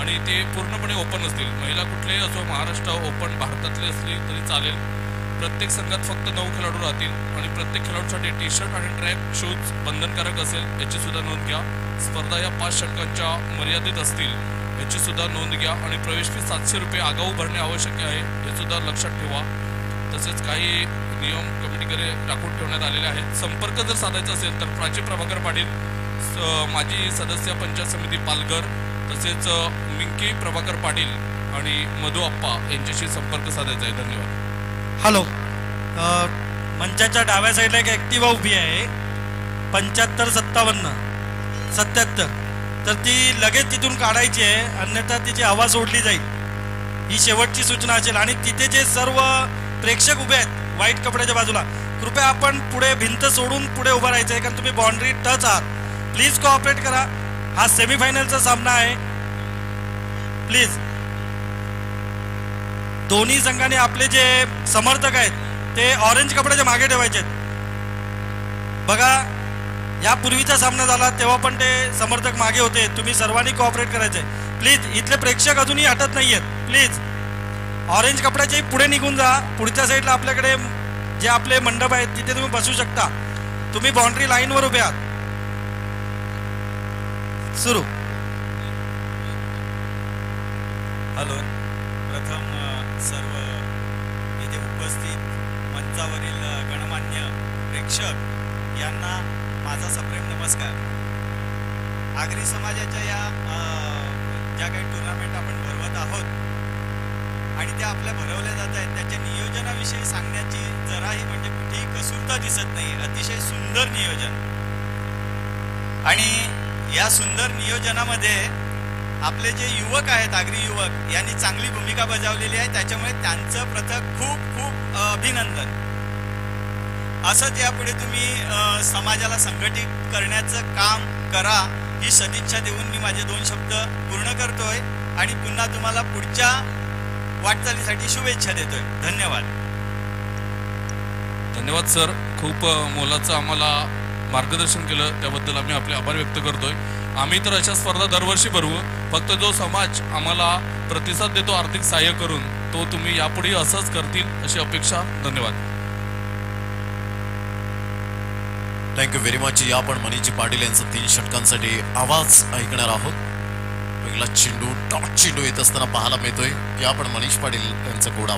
आणि ते पूर्णपणे ओपन असतील. महिला कुठलेही असो, महाराष्ट्र ओपन भारतातले असली तरी चालेल. प्रत्येक संघात फक्त 9 खेळाडू राहतील आणि प्रत्येक खेळाडूसाठी टी शर्ट आणि ट्रॅक शूज बंधनकारक असेल, याची सुद्धा नोंद घ्या. स्पर्धा या 5 षटकांच्या मर्यादित असतील, याची सुद्धा नोंद घ्या. आणि प्रवेश फी 700 रुपये आगाऊ भरणे आवश्यक आहे, हे सुद्धा लक्षात ठेवा. तसेच काही नियम कमिटीकडे टाकून ठेवण्यात आलेले आहेत. संपर्क जर साधायचा असेल तर प्राची प्रभाकर पाटील, माजी सदस्य पंचायत समिती पालघर, तसेच मिंकी प्रभाकर पाटील आणि मधु अप्पा यांच्याशी संपर्क साधायचा आहे. धन्यवाद. हॅलो, मंचाच्या डाव्या साईडला एक ॲक्टिवा उभी आहे 7557 तर ती लगेच तिथून काढायची आहे, अन्यथा तिची हवा सोडली जाईल. ही शेवटची सूचना असेल. आणि तिथे जे सर्व प्रेक्षक उभे आहेत व्हाईट कपड्याच्या बाजूला, कृपया आपण पुढे भिंत सोडून पुढे उभं राहायचं आहे, कारण तुम्ही बाउंड्री टच आहात. प्लीज कोऑपरेट करा. हा सेमीफायनलचा सामना आहे. प्लीज दोन्ही संघाने आपले जे समर्थक आहेत ते ऑरेंज कपड्याच्या मागे ठेवायचे आहेत. बघा, यापूर्वीचा सामना झाला तेव्हा पण ते समर्थक मागे होते. तुम्ही सर्वांनी कोऑपरेट करायचंय. प्लीज, इथले प्रेक्षक अजूनही हटत नाहीयेत. प्लीज ऑरेंज कपड्याच्याही पुढे निघून जा. पुढच्या साईडला आपल्याकडे जे आपले मंडप आहेत तिथे तुम्ही बसू शकता. तुम्ही बाउंड्री लाईनवर उभे आहात. सुरू. हॅलो, प्रथम सर्व येथे उपस्थित मंचावरील गणमान्य प्रेक्षक यांना माझा सप्रेम नमस्कार. आगरी समाजाच्या या ज्या काही टुर्नामेंट आपण भरवत आहोत आणि त्या आपल्या भरवल्या जात आहेत, त्याच्या नियोजनाविषयी सांगण्याची जराही म्हणजे कुठेही कसूरता दिसत नाही. अतिशय सुंदर नियोजन. आणि या सुंदर नियोजनामध्ये आपले जे युवक आहेत, आगरी युवक, यांनी चांगली भूमिका बजावलेली आहे. त्याच्यामुळे त्यांचं प्रथम खूप खूप अभिनंदन. असंच यापुढे तुम्ही समाजाला संघटित करण्याचं काम करा, ही सदिच्छा देऊन मी माझे 2 शब्द पूर्ण करतोय आणि पुन्हा तुम्हाला पुढच्या वाटचालीसाठी शुभेच्छा देतोय. धन्यवाद. धन्यवाद सर. खूप मोलाचं आम्हाला मार्गदर्शन केलं, त्याबद्दल आम्ही आपले आभार व्यक्त करतोय. आम्ही तर अशा स्पर्धा दरवर्षी भरवू. फक्त जो समाज आम्हाला प्रतिसाद देतो आर्थिक सहाय्य करून, तो तुम्ही यापुढे असंच करतील अशी अपेक्षा. धन्यवाद. Thank you very much. या आपण मनीषजी पाटील यांचं 3 षटकांसाठी आवाज ऐकणार आहोत. पहिला चेंडू, टॉप चेंडू येत असताना पाहायला मिळतोय. या आपण मनीष पाटील यांचं गोडा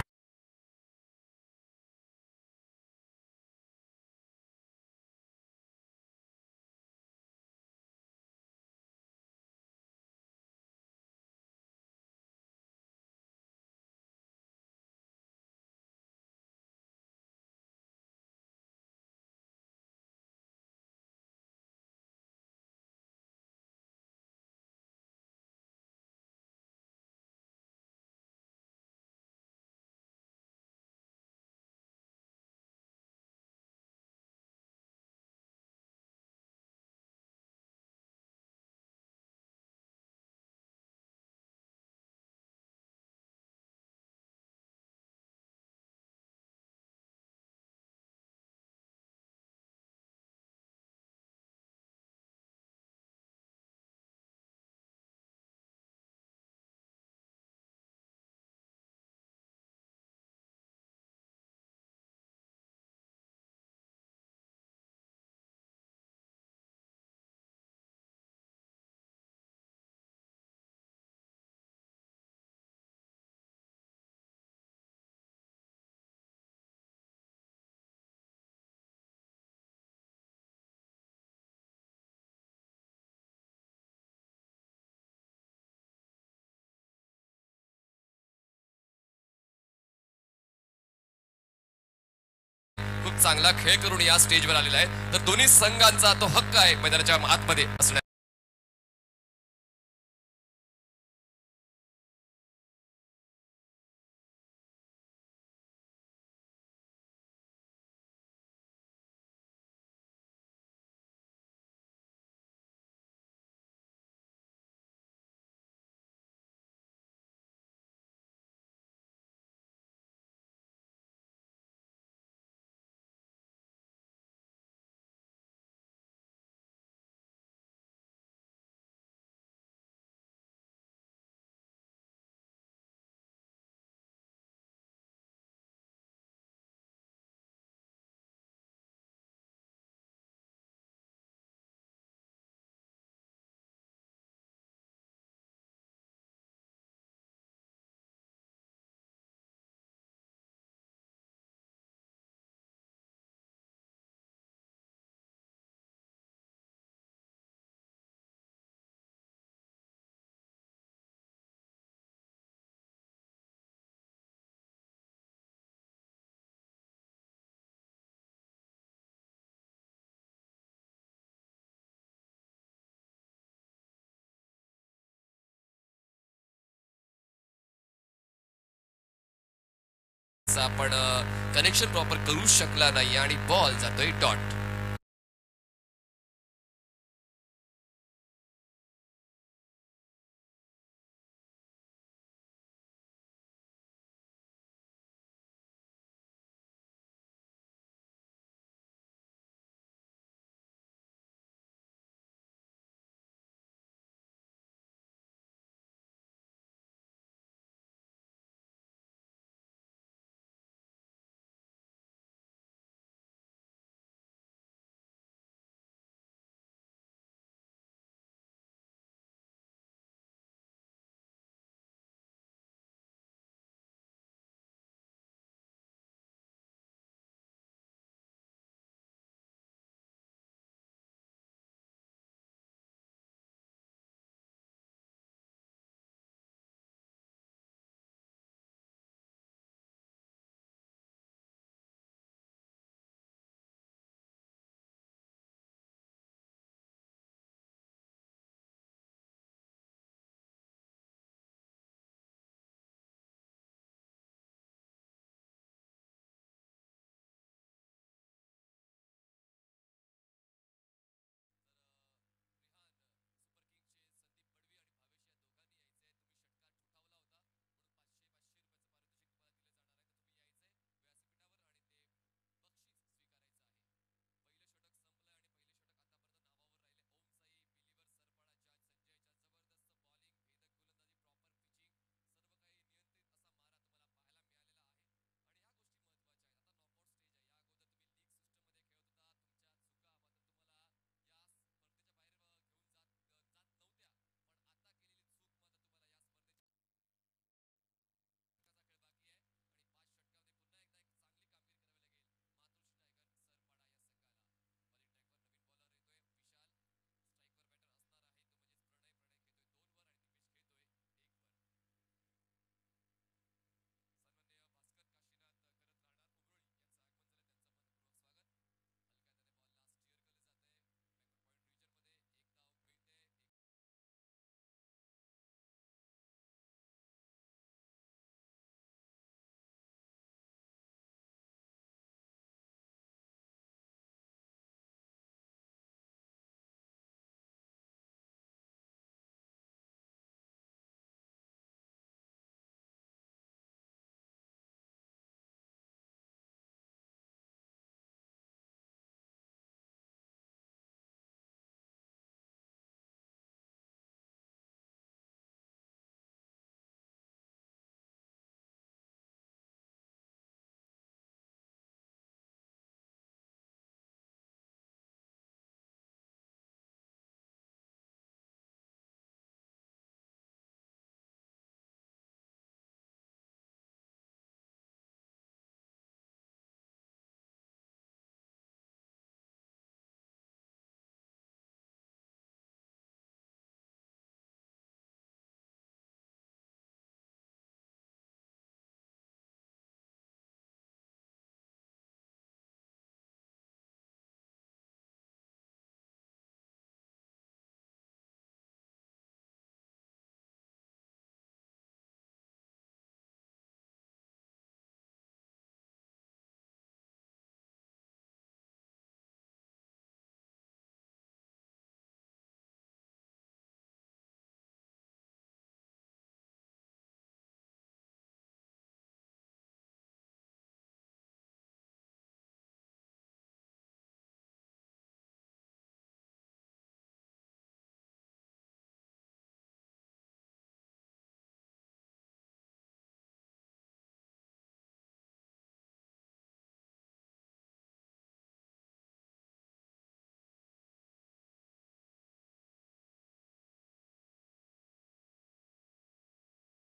खूप चांगला खेळ करून या स्टेजवर आलेला आहे. तर दोन्ही संघांचा तो हक्क आहे मैदानाच्या आतमध्ये असण्याचा. बॉलचा पण कनेक्शन प्रॉपर करू शकला नाही आणि बॉल जातोय डॉट.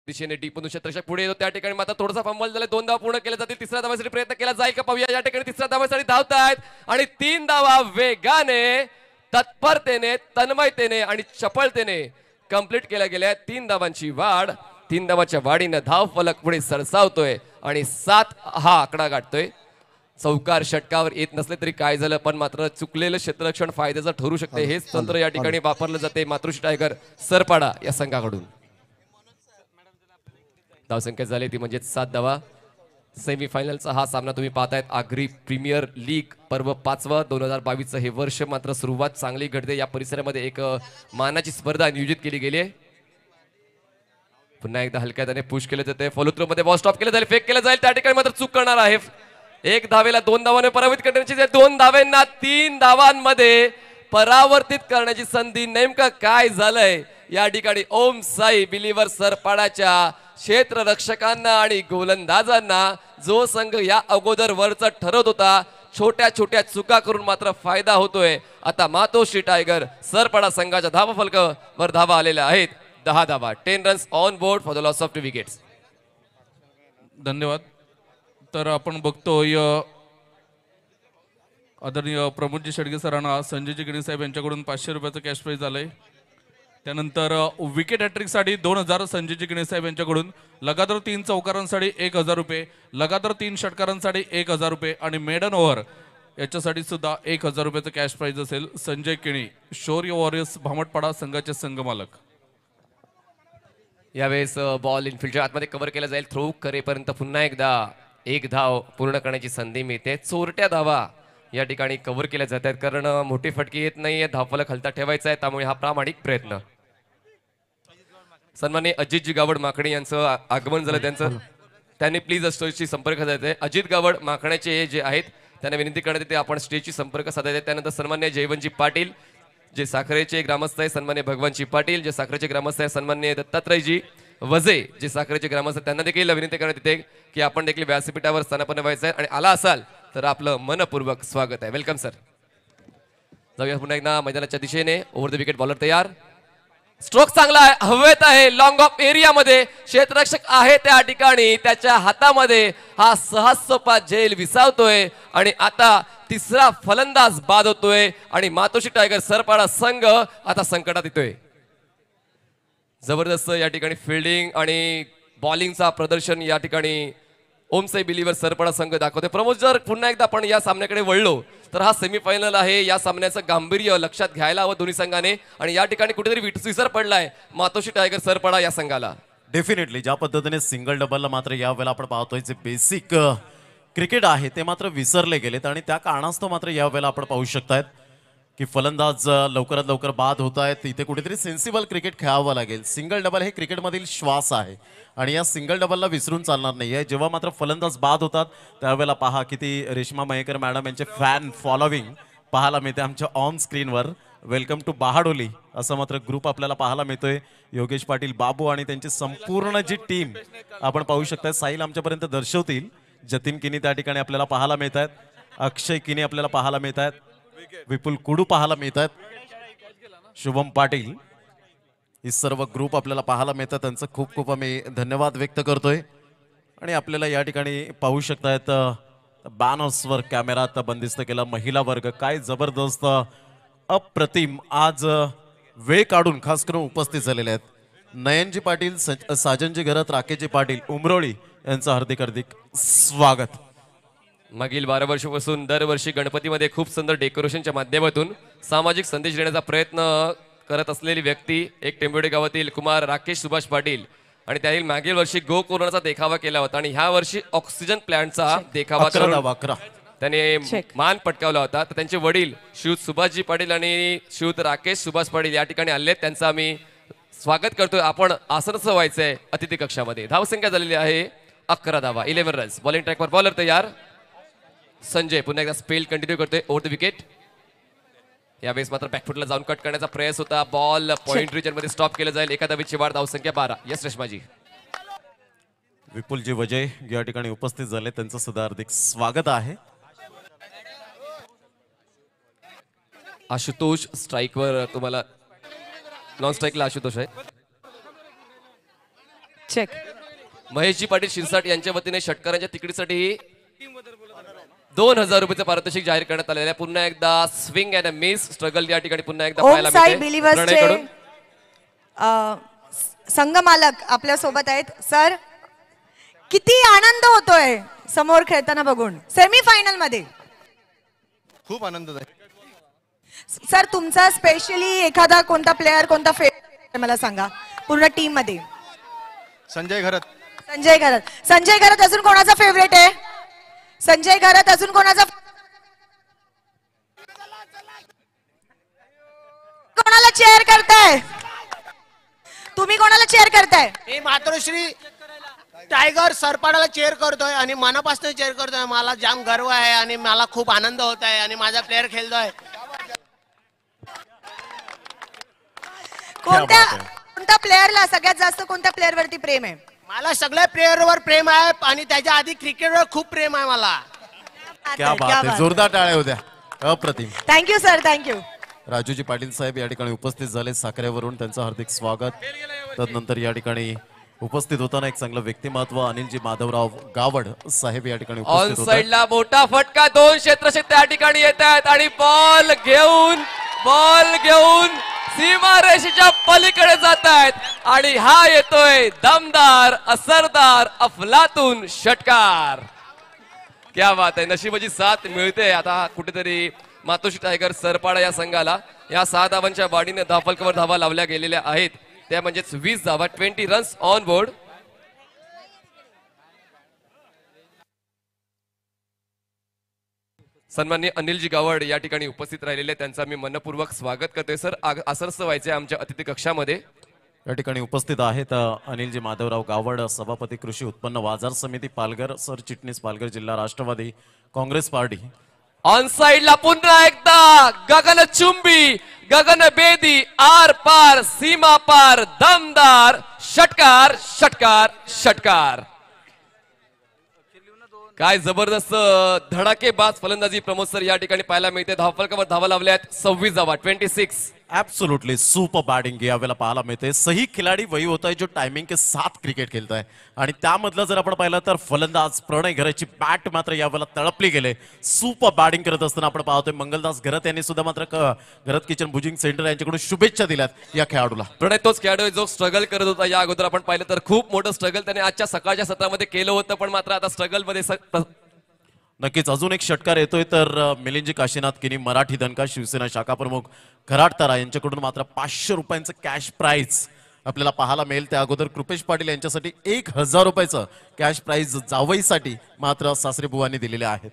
दिशेने डीप क्षेत्रशा पुढे येतो त्या ठिकाणी मात्र थोडासा फंबल झाला. 2 धावा पूर्ण केले जातील. तिसऱ्या धावासाठी प्रयत्न केला जाईल का पाहूया. या ठिकाणी तिसऱ्या धावासाठी धावतायत आणि 3 धावा वेगाने, तत्परतेने, तन्मयतेने आणि चपळतेने कंप्लीट केल्या गेल्या. 3 धावांची वाढ. 3 धावाच्या वाढीनं धाव फलक पुढे सरसावतोय आणि 7 हा आकडा गाठतोय. चौकार षटकावर येत नसले तरी काय झालं, पण मात्र चुकलेलं क्षेत्ररक्षण फायद्याचं ठरू शकते. हेच तंत्र या ठिकाणी वापरलं जाते मातृश्री टायगर सरपाडा या संघाकडून. धावसंख्या झाली ती म्हणजे 7 धावा. सेमीफायनलचा हा सामना तुम्ही पाहतायत. आगरी प्रीमियर लीग पर्व 5वा 2022चं हे वर्ष. मात्र सुरुवात चांगली घडते. या परिसरामध्ये एक मानाची स्पर्धा नियोजित केली गेली आहे. पुन्हा एकदा हलक्या त्याने पुश केले जाते. फॉलो थ्रो मध्ये बॉल स्टॉप केलं जाईल, फेक केलं जाईल. त्या ठिकाणी मात्र चूक करणार आहे. 1 धावेला 2 धावांनी पराभूत करण्याची 2 धावांना 3 धावांमध्ये परावर्तित करण्याची संधी. नेमकं काय झालंय या ठिकाणी ओम साई बिलीवर सरपाडाच्या क्षेत्ररक्षकांना आणि गोलंदाजांना, जो संघ या अगोदर वरचा ठरवत होता, छोट्या छोट्या चुका करून मात्र फायदा होतोय. आता मातोश्री टायगर सरपाडा संघाच्या धावा फलकावर धावा आलेल्या आहेत. 10 धावा, 10 runs on board for the loss of 2 wickets. धन्यवाद. तर आपण बघतोय आदरणीय प्रमोदजी शेडगे सरांना संजयजी गिणी साहेब यांच्याकडून 500 रुपयाचं कॅश प्राइज झालंय. त्यानंतर विकेट हॅट्रिकसाठी 2000 संजयजी गिणे साहेब यांच्याकडून, लगातार 3 चौकारांसाठी 1000 रुपये, लगातार 3 षटकारांसाठी 1000 रुपये आणि मेडन ओव्हर याच्यासाठी सुद्धा 1000 रुपयाचं कॅश प्राइज असेल. संजय किणी, शौर्य वॉरियर्स भामटपाडा संघाचे संघमालक. यावेळेस बॉल इनफिल्डच्या आतमध्ये कव्हर केला जाईल. थ्रो करेपर्यंत पुन्हा एकदा 1 धाव पूर्ण करण्याची संधी मिळते. चोरट्या धावा या ठिकाणी कव्हर केल्या जात आहेत, कारण मोठी फटकी येत नाहीये. धावफलक हलता ठेवायचा आहे, त्यामुळे हा प्रामाणिक प्रयत्न. सन्माननीय अजितजी गावड माकणे यांचं आगमन झालं. त्यांनी प्लीज स्टेजशी संपर्क साधायचा आहे. अजित गावड माकण्याचे जे आहेत त्यांना विनंती करण्यात येते आपण स्टेजशी संपर्क साधायचा. त्यानंतर सन्माननीय जयवंतजी पाटील जे साखरेचे ग्रामस्थ आहे, सन्माननीय भगवानजी पाटील जे साखरेचे ग्रामस्थ आहे, सन्माननीय दत्तात्रयजी वजे जे साखरेचे ग्रामस्थ, त्यांना देखील विनंती करण्यात येते की आपण देखील व्यासपीठावर स्थानापन्न व्हायचं आहे आणि आला असाल तर आपलं मनपूर्वक स्वागत आहे. Welcome sir. जाऊया पुन्हा एकदा मैदानाच्या दिशेने. ओव्हर द विकेट बॉलर तयार. स्ट्रोक चांगला आहे, हवेत आहे, लॉंग ऑफ एरियामध्ये क्षेत्ररक्षक आहे त्या ठिकाणी. त्याच्या हातामध्ये हा सहजसोपा झेल विसावतोय आणि आता तिसरा फलंदाज बाद होतोय आणि मातोश्री टायगर सरपाडा संघ आता संकटात येतोय. जबरदस्त या ठिकाणी फिल्डिंग आणि बॉलिंगचा प्रदर्शन या ठिकाणी ओमसाई बिलीवर सरपाडा संघ दाखवते. प्रमोद, जर पुन्हा एकदा आपण या सामन्याकडे वळलो तर हा सेमीफायनल आहे. या सामन्याचं गांभीर्य लक्षात घ्यायला हवं दोन्ही संघाने आणि या ठिकाणी कुठेतरी विसर पडलाय मातोश्री टायगर सरपाडा या संघाला. डेफिनेटली ज्या पद्धतीने सिंगल डबलला मात्र यावेळेला आपण पाहतोय जे बेसिक क्रिकेट आहे ते मात्र विसरले गेलेत आणि त्या कारणास्तव मात्र यावेळेला आपण पाहू शकतायत की फलंदाज लवकरात लवकर बाद होत आहेत. इथे कुठेतरी सेन्सिबल क्रिकेट खेळावं लागेल. सिंगल डबल हे क्रिकेटमधील श्वास आहे आणि या सिंगल डबलला विसरून चालणार नाही आहे. जेव्हा मात्र फलंदाज बाद होतात त्यावेळेला पहा किती रेश्मा मयेकर मॅडम यांचे फॅन फॉलोविंग पाहायला मिळते आमच्या ऑन स्क्रीनवर. वेलकम टू बहाडोली असं मात्र ग्रुप आपल्याला पाहायला मिळतोय. योगेश पाटील, बाबू आणि त्यांची संपूर्ण जी टीम आपण पाहू शकता. साहिल आमच्यापर्यंत दर्शवतील. जतीन किनी त्या ठिकाणी आपल्याला पाहायला मिळत आहेत. अक्षय किनी आपल्याला पाहायला मिळत आहेत. विपुल कुडू पाहायला मिळतात. शुभम पाटील, ही सर्व ग्रुप आपल्याला पाहायला मिळतात. त्यांचं खूप खूप आम्ही धन्यवाद व्यक्त करतोय. आणि आपल्याला या ठिकाणी पाहू शकतायत बॅनर्सवर कॅमेरात बंदिस्त केला महिला वर्ग. काय जबरदस्त अप्रतिम आज वेळ काढून खास करून उपस्थित झालेले आहेत. नयनजी पाटील, साजनजी घरत, राकेशजी पाटील उमरोळी यांचं हार्दिक हार्दिक स्वागत. मागील 12 वर्षापासून दरवर्षी गणपतीमध्ये खूप सुंदर डेकोरेशनच्या माध्यमातून सामाजिक संदेश देण्याचा प्रयत्न करत असलेली व्यक्ती एक टेंबोडे गावातील कुमार राकेश सुभाष पाटील आणि त्यातील मागील वर्षी गो कोरोनाचा देखावा केला होता आणि ह्या वर्षी ऑक्सिजन प्लांटचा देखावा करून त्याने मान पटकावला होता. तर त्यांचे वडील श्रीयुत सुभाषजी पाटील आणि श्रीयुत राकेश सुभाष पाटील या ठिकाणी आले. त्यांचं आम्ही स्वागत करतोय. आपण आसनस्थ व्हायचंय अतिथी कक्षामध्ये. धावसंख्या झालेली आहे 11 धावा, 11 रन्स. बॉलिंग ट्रॅकवर बॉलर तयार. संजय पुन्हा एकदा स्पेल कंटिन्यू करतोय. Over the wicket. यावेळेस मात्र बॅकफुटला जाऊन कट करण्याचा प्रयास होता. बॉल पॉइंट रिजन मध्ये स्टॉप केलं जाईल. एका धावेची वाढ, धावसंख्या 12. यस रेश्माजी. विपुलजी वजय या ठिकाणी उपस्थित झाले, त्यांचं सुद्धा हार्दिक स्वागत आहे. आशुतोष स्ट्राईकवर, तुम्हाला नॉन स्ट्राईकला आशुतोष आहे. चेक. महेशजी पाटील शिरसाट यांच्या वतीने षटकारांच्या तिकडीसाठी 2000 रुपयाचं पारितोषिक जाहीर करण्यात आलेलं आहे. पुन्हा एकदा स्विंग अँड मिस स्ट्रगल या ठिकाणी पुन्हा एकदा पाहायला मिळते. संघमालक आपल्या सोबत आहेत. सर, किती आनंद होतोय समोर खेळताना बघून. सेमीफायनल मध्ये खूप आनंद आहे सर. तुमचा स्पेशली एखादा कोणता प्लेअर, कोणता फेवरेट मला सांगा पूर्ण टीम मध्ये. संजय घरत. संजय घरात अजून कोणाचा फेवरेट आहे? संजय घरात अजून कोणाचा? कोणाला चेअर करताय तुम्ही? कोणाला चेअर करताय? मी मातोश्री टायगर सरपाडाला चेअर करतोय आणि मनापासून चेअर करतोय. मला जाम गर्व आहे आणि मला खूप आनंद होत आहे आणि माझा प्लेअर खेळतोय. कोणत्या प्लेअरला सगळ्यात जास्त कोणत्या प्लेअर वरती प्रेम आहे? मला सगळ्या प्लेअरवर प्रेम आहे आणि त्याच्या आधी क्रिकेटवर खूप प्रेम आहे मला. क्या बात आहे, जोरदार टाळ्या होत्या. अप्रतिम. Thank you sir, thank you. Rajuji Patil साहेब या ठिकाणी उपस्थित झाले साखरेवरून, त्यांचं हार्दिक स्वागत. तदनंतर या ठिकाणी उपस्थित होताना एक चांगलं व्यक्तिमत्व अनिलजी माधवराव गावड साहेब या ठिकाणी ऑन उपस्थित साइडला मोठा फटका, 2 क्षेत्ररक्षक त्या ठिकाणी येत आहेत आणि बॉल घेऊन सीमारेषेच्या पलीकडे जात आहेत आणि हा येतोय दमदार, असरदार, अफलातून षटकार. क्या बात आहे, नशिबाची साथ मिळते आता कुठेतरी मातोश्री टायगर सरपाडा या संघाला. या 6 धावांच्या बाडीने धावफलकावर धावा लावल्या गेलेल्या आहेत, त्या म्हणजेच 20 धावा, 20 रन्स ऑन बोर्ड. सन्माननीय अनिलजी गावड या ठिकाणी उपस्थित राहिलेले, त्यांचा मी मनपूर्वक स्वागत करतोय. सर, आसनस्थ व्हायचे आमच्या अतिथी कक्षामध्ये. या ठिकाणी उपस्थित आहेत अनिलजी माधवराव गावड, सभापती कृषी उत्पन्न बाजार समिती पालघर, सरचिटणीस पालघर जिल्हा राष्ट्रवादी काँग्रेस पार्टी. ऑन साइडला पुन्हा एकदा गगनचुंबी, गगनभेदी, आर पार, सीमा पार, दमदार षटकार षटकार षटकार. काय जबरदस्त धडाकेबाज फलंदाजी प्रमोद सर या ठिकाणी पाहायला मिळते. धावफलकावर धावा लावल्या आहेत 26 धावा, 26. एब्सोल्युटली सुपर बॅटिंग यावेळेला पाहायला मिळते. सही खिलाडी वही होता है जो टाइमिंग के साथ क्रिकेट खेळत आहे आणि त्यामधलं जर आपण पाहिलं तर फलंदाज प्रणय घराची बॅट मात्र यावेळेला तळपली गेले. सुपर बॅटिंग करत असताना आपण पाहतोय मंगलदास घरत यांनी सुद्धा मात्र घरत किचन बुजिंग सेंटर यांच्याकडून शुभेच्छा दिल्यात या खेळाडूला. प्रणय तोच खेळाडू जो स्ट्रगल करत होता या अगोदर आपण पाहिलं तर खूप मोठं स्ट्रगल त्याने आजच्या सकाळच्या सत्रामध्ये केलं होतं, पण मात्र आता स्ट्रगल मध्ये नक्कीच अजून एक षटकार येतोय तर मिलिंदजी काशीनाथ किनी मराठी दणका शिवसेना शाखा प्रमुख खराटतारा यांच्याकडून मात्र 500 रुपयांचं कॅश प्राइज आपल्याला पाहायला मिळेल. त्या अगोदर कृपेश पाटील यांच्यासाठी 1000 रुपयाचं कॅश प्राइज जावईसाठी मात्र सासरे बुवांनी दिलेले आहेत.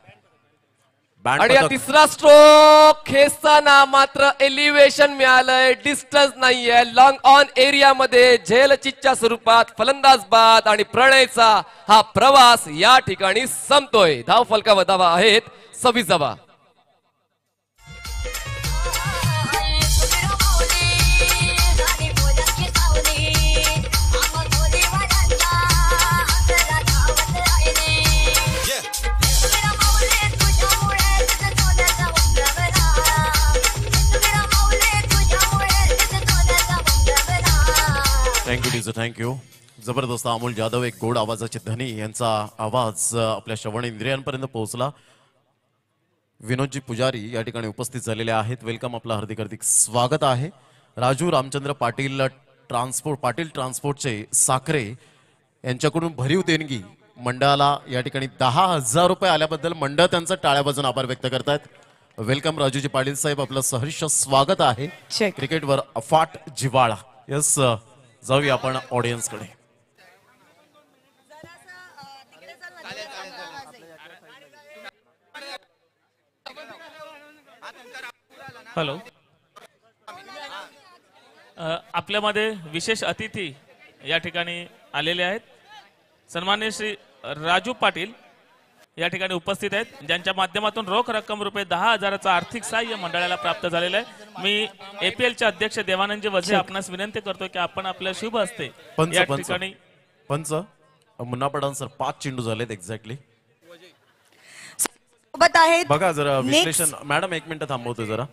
आणि तिसरा स्ट्रोक खेचताना मात्र एलिव्हेशन मिळालंय, डिस्टन्स नाहीये. लॉंग ऑन एरिया मध्ये झेलचितच्या स्वरूपात फलंदाज बाद आणि प्रणयचा हा प्रवास या ठिकाणी संपतोय. धाव फलकावर धावा आहेत 26 धावा. थँक्यू. जबरदस्त अमोल जाधव, एक गोड आवाजाचे धनी यांचा आवाज आपल्या श्रवण इंद्रियांपर्यंत पोहोचला. विनोदजी पुजारी या ठिकाणी उपस्थित झालेले आहेत. वेलकम, आपलं हार्दिक हार्दिक स्वागत आहे. राजू रामचंद्र पाटील ट्रान्सपोर्टचे साखरे यांच्याकडून भरीव देणगी मंडळाला या ठिकाणी 10,000 रुपये आल्याबद्दल मंडळ त्यांचा टाळ्या वाजवून आभार व्यक्त करतात. वेलकम राजूजी पाटील साहेब, आपलं सहर्ष स्वागत आहे. क्रिकेटवर अफाट जिव्हाळा. यस, जाऊया आपण ऑडियन्स कडे. हॅलो, आपल्यामध्ये विशेष अतिथी या ठिकाणी आलेले आहेत. सन्माननीय श्री राजू पाटील या ठिकाणी उपस्थित आहेत, ज्यांच्या माध्यमातून रोख रक्कम रुपये 10,000चं आर्थिक सहाय्य मंडळाला प्राप्त झालेलं आहे. मी APLचे अध्यक्ष देवानंदजी वझे आपणास विनंती करतो की आपण आपल्या शुभ हस्ते या ठिकाणी पंच मुन्ना पठाण सर 5 चेंडू झालेत एक्झॅक्टली. बघा जरा विश्लेषण. मॅडम 1 मिनिट थांबवतो जरा.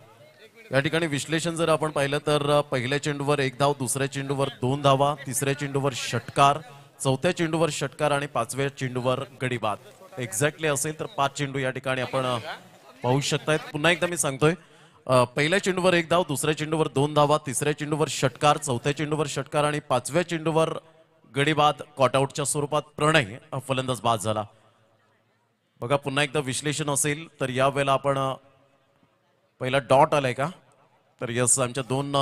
या ठिकाणी विश्लेषण जर आपण पाहिलं तर पहिल्या चेंडूवर 1 धाव, दुसऱ्या चेंडूवर 2 धावा, तिसऱ्या चेंडूवर षटकार, चौथ्या चेंडूवर षटकार आणि 5व्या चेंडूवर गडी बाद. एक्झॅक्टली असेल तर 5 चेंडू या ठिकाणी आपण पाहू शकतायत. पुन्हा एकदा मी सांगतोय, पहिल्या चेंडूवर 1 धाव, दुसऱ्या चेंडूवर 2 धावा, तिसऱ्या चेंडूवर षटकार, चौथ्या चेंडूवर षटकार आणि 5व्या चेंडूवर गडी बाद. कॉटआउटच्या स्वरूपात प्रणय फलंदाज बाद झाला. बघा पुन्हा एकदा विश्लेषण असेल तर या वेळेला आपण पहिला डॉट आलाय का तर यस, आमच्या 2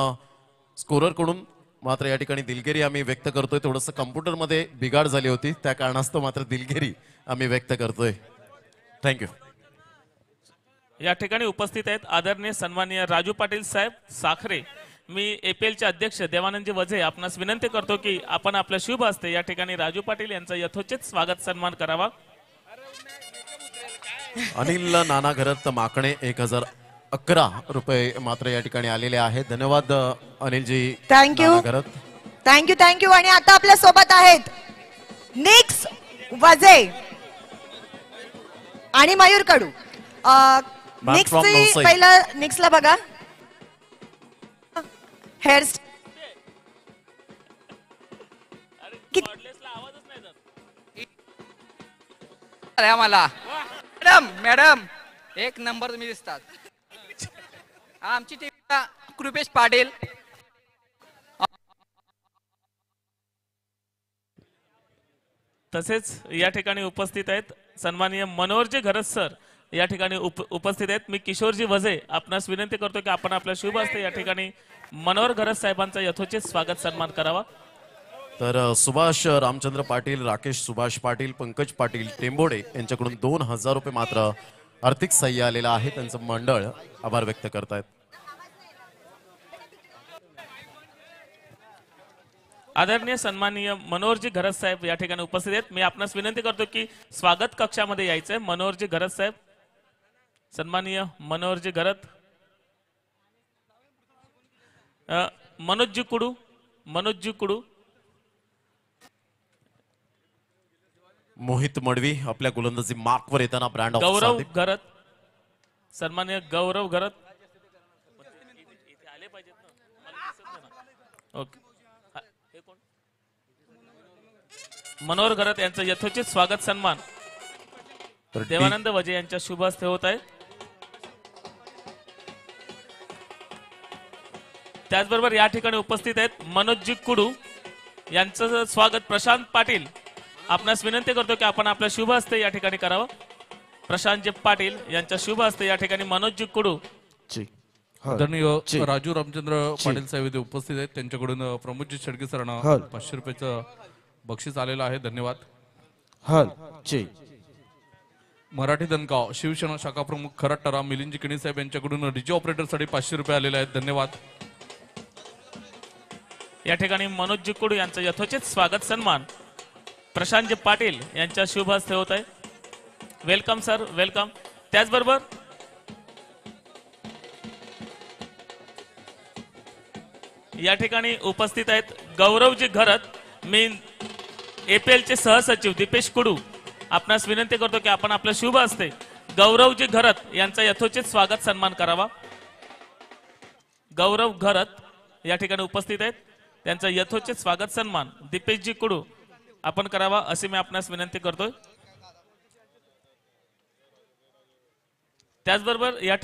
स्कोरर कडून मात्र या ठिकाणी दिलगिरी आम्ही व्यक्त करतोय. थोडंसं कम्प्युटरमध्ये बिघाड झाली होती, त्या कारणास्तव मात्र दिलगिरी आम्ही व्यक्त करतोय. थँक्यू. या ठिकाणी उपस्थित आहेत आदरणीय सन्माननीय राजू पाटील साहेब साखरे. मी एपीएलचे अध्यक्ष देवानंदजी वझे आपणास विनंती करतो की आपण आपल्या शुभ हस्ते या ठिकाणी राजू पाटील यांचा यथोचित स्वागत सन्मान करावा. अनिल नाना घरत माकणे 1011 रुपये मात्र या ठिकाणी आलेले आहेत. धन्यवाद Anilji. Thank you Gharat. Thank you thank you. आणि आता आपल्या सोबत आहेत निक्स वजे आणि मयूर कडू. निक्स from Navsai. पहिलं निक्सला बघा. हेअर मला मॅडम मॅडम एक नंबर तुम्ही दिसतात. आमची टीम कृपेश पाटील. तसेच या ठिकाणी उपस्थित आहेत सन्माननीय मनोहरजी घरत सर या ठिकाणी उपस्थित आहेत. मी किशोरजी वझे आपणास विनंती करतो की आपण आपल्या शुभ हस्ते या ठिकाणी मनोहर घरत साहेबांचा यथोचित स्वागत सन्मान करावा. तर सुभाष रामचंद्र पाटील, राकेश सुभाष पाटील, पंकज पाटील टेंबोडे यांच्याकडून 2000 रुपये मात्र आर्थिक सहाय्य आलेलं आहे. त्यांचं मंडळ आभार व्यक्त करतायत. आदरणीय सन्माननीय मनोहरजी घरत साहेब या ठिकाणी उपस्थित आहेत. मी आपणास विनंती करतो की स्वागत कक्षामध्ये यायचंय. मनोहरजी घरत साहेब, सन्माननीय मनोहरजी घरत. मनोजजी कुडू, मनोजजी कुडू. मोहित मडवी आपल्या गोलंदाजी मार्कवर येताना ब्रँड ऑफ गौरव घरत, सन्माननीय गौरव घरत. ओके. मनोहर घरत यांचं यथोचित स्वागत सन्मान देवानंद वजे यांच्या शुभ हस्ते होत आहे. त्याचबरोबर या ठिकाणी उपस्थित आहेत मनोजजी कुडू यांचं स्वागत प्रशांत पाटील. आपणास विनंती करतो की आपण आपल्या शुभ हस्ते या ठिकाणी करावं. प्रशांतजी पाटील यांच्या शुभ हस्ते या ठिकाणी मनोजजी कुडू. आदरणीय राजू रामचंद्र पाटील साहेब इथे उपस्थित आहेत. त्यांच्याकडून प्रमोदजी शेडगे सरांना 500 रुपयाचं बक्षीस आलेलं आहे. धन्यवाद. मराठी दनगाव शिवसेना शाखा प्रमुख खराटरा मिलिंदजी किणी साहेब यांच्याकडून डीजे ऑपरेटरसाठी 500 रुपये आलेले आहेत. धन्यवाद. या ठिकाणी मनोजजी कुडू यांचं यथोचित स्वागत सन्मान प्रशांतजी पाटील यांच्या शुभ हस्ते होत आहे. Welcome sir, welcome. त्याचबरोबर या ठिकाणी उपस्थित आहेत गौरवजी घरत. मी एपीएलचे सहसचिव दीपेश कुडू आपणास विनंती करतो की आपण आपल्या शुभ हस्ते गौरवजी घरत यांचा यथोचित स्वागत सन्मान करावा. गौरव घरत या ठिकाणी उपस्थित आहेत. त्यांचा यथोचित स्वागत सन्मान दीपेशजी कुडू आपण करावा अशी मी आपणास विनंती करतोय. त्याचबरोबर या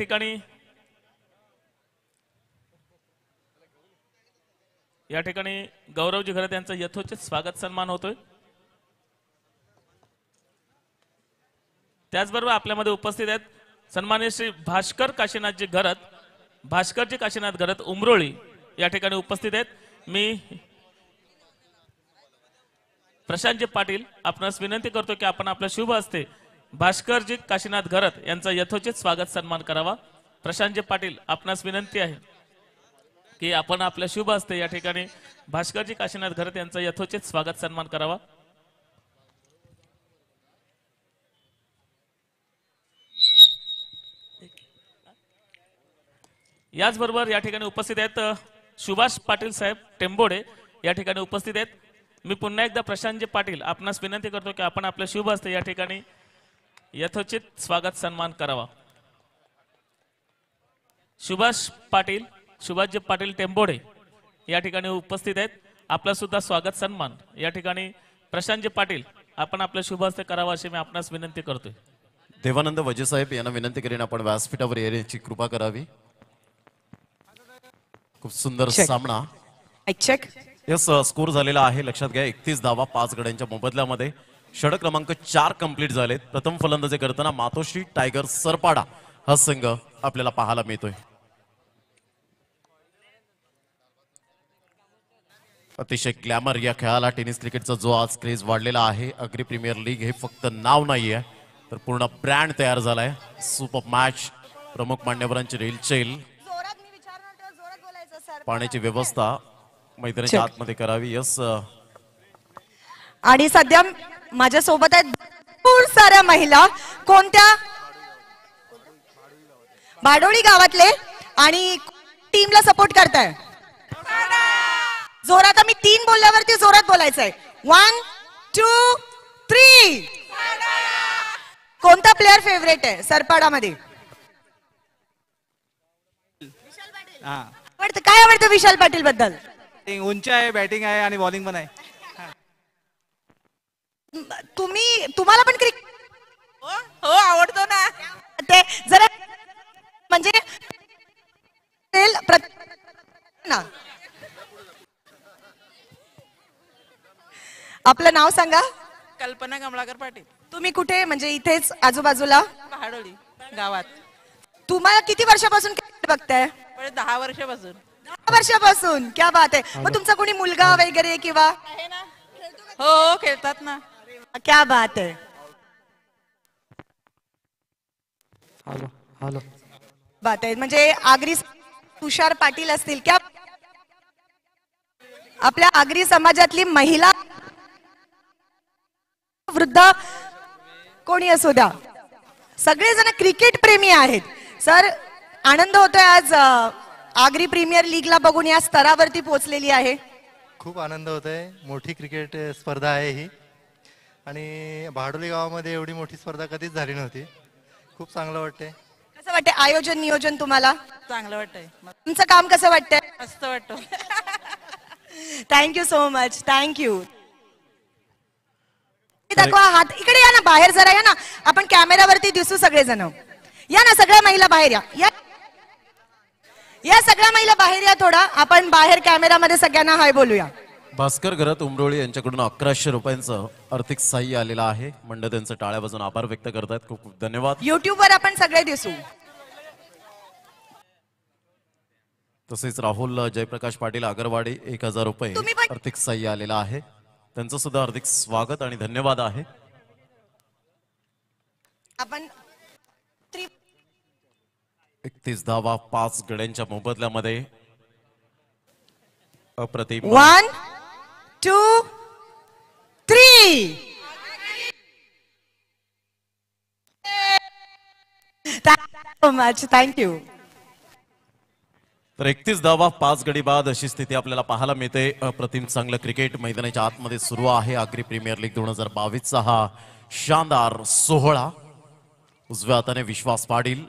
ठिकाणी गौरवजी घरत यांचा यथोचित स्वागत सन्मान होतोय. त्याचबरोबर आपल्यामध्ये उपस्थित आहेत सन्माननीय श्री भास्कर काशीनाथजी घरत. भास्करजी काशीनाथ घरत उमरोळी या ठिकाणी उपस्थित आहेत. मी प्रशांतजी पाटील आपणास विनंती करतो की आपण आपल्या शुभ हस्ते भास्करजी काशीनाथ घरत यांचा यथोचित स्वागत सन्मान करावा. प्रशांतजी पाटील आपणास विनंती आहे की आपण आपल्या शुभ हस्ते या ठिकाणी भास्करजी काशीनाथ घरत यांचा यथोचित स्वागत सन्मान करावा. याचबरोबर या ठिकाणी उपस्थित आहेत सुभाष पाटील साहेब टेंबोडे या ठिकाणी उपस्थित आहेत. मी पुन्हा एकदा प्रशांतजी पाटील आपणास विनंती करतो की आपण आपल्या शुभ हस्ते या ठिकाणी यथोचित स्वागत सन्मान करावा. सुभाषजी पाटील टेंबोडे या ठिकाणी उपस्थित आहेत. आपला सुद्धा स्वागत सन्मान या ठिकाणी प्रशांतजी पाटील आपण आपल्या शुभ हस्ते करावा अशी मी आपणास विनंती करतोय. देवानंद वजे साहेब यांना विनंती करीन आपण व्यासपीठावर येण्याची कृपा करावी. खूप सुंदर सामना. यस, स्कोर झालेला आहे. लक्षात घ्या 31 धावा 5 गड्यांच्या मोबदल्यामध्ये. षटक क्रमांक 4 कंप्लीट झालेत. प्रथम फलंदाजी करताना मातोश्री टायगर सरपाडा हा संघ आपल्याला पाहायला मिळतोय. अतिशय ग्लॅमर या खेळाला टेनिस क्रिकेटचा जो आज क्रेज वाढलेला आहे. अग्री प्रीमियर लीग हे फक्त नाव नाहीये तर पूर्ण ब्रँड तयार झालाय. सुपर मॅच, प्रमुख मान्यवरांची रेलचेल, पाण्याची व्यवस्था मैदानाच्या आतमध्ये करावी. यस, आणि सध्या माझ्या सोबत आहेत भरपूर साऱ्या महिला. कोणत्या? भाडोळी गावातले. आणि टीमला सपोर्ट करताय जोरात. आम्ही 3 बोलल्यावरती जोरात बोलायचंय. 1 2 3. कोणता प्लेअर फेवरेट आहे सरपाडामध्ये? काय आवडतं विशाल पाटील बद्दल? उंच आहे, बॅटिंग आहे आणि बॉलिंग पण आहे. तुम्हाला पण क्रिकेट? हो आवडतो ना. ते जरा म्हणजे ना. आपलं नाव सांगा. कल्पना कमलाकर पाटील. तुम्ही कुठे? म्हणजे इथेच आजूबाजूला भाडोळी गावात. तुम्हाला किती वर्षापासून क्रिकेट बघताय? 10 वर्षापासून. 10 वर्षापासून. क्या बात आहे. मग तुमचा कोणी मुलगा वगैरे किंवा? हो खेळतात ना. क्या बात आहे. हॅलो बात आहे. म्हणजे आगरी तुषार पाटील असतील. क्या आपल्या आगरी समाजातली महिला, वृद्ध, कोणी असू द्या, सगळेजण क्रिकेट प्रेमी आहेत. सर, आनंद होतोय आज आगरी प्रीमियर लीगला बघून या स्तरावरती पोहोचलेली आहे. खूप आनंद होतोय. मोठी क्रिकेट स्पर्धा आहे ही आणि भाडोली गावामध्ये एवढी मोठी स्पर्धा कधीच झाली नव्हती. खूप चांगलं वाटतंय. कसं वाटतंय आयोजन नियोजन तुम्हाला? चांगलं वाटतंय. तुमचं काम कसं वाटतंय? मस्त वाटतं. Thank you so much. थँक्यू. दाखवा हात. इकडे या ना, बाहेर जरा या ना. आपण कॅमेरावरती दिसू सगळेजण. या ना, सगळ्या महिला बाहेर या. या सगळ्या महिला बाहेर या. थोडा आपण बाहेर कॅमेरामध्ये सगळ्यांना हाय बोलूया. भास्कर घरात उमरोळी यांच्याकडून 1100 रुपयांचं आर्थिक सहाय्य आलेलं आहे. मंडळ त्यांचं टाळ्या वाजून आभार व्यक्त करतात. खूप खूप धन्यवाद. युट्यूब वर आपण सगळे दिसू. तसेच राहुल जयप्रकाश पाटील आगरवाडी 1000 रुपये आर्थिक सहाय्य आलेलं आहे. त्यांचं सुद्धा हार्दिक स्वागत आणि धन्यवाद आहे. आपण 31 धावा 5 गड्यांच्या मोबदल्यामध्ये. अप्रतिम. 1 2 3. Thank you much. थँक्यू. तर 31 धावा 5 गडी बाद अशी स्थिती आपल्याला पाहायला मिळते. अप्रतिम चांगलं क्रिकेट मैदानाच्या आतमध्ये सुरू आहे. आगरी प्रीमियर लीग 2022चा हा शानदार सोहळा. उजव्या हाताने विश्वास पाटील.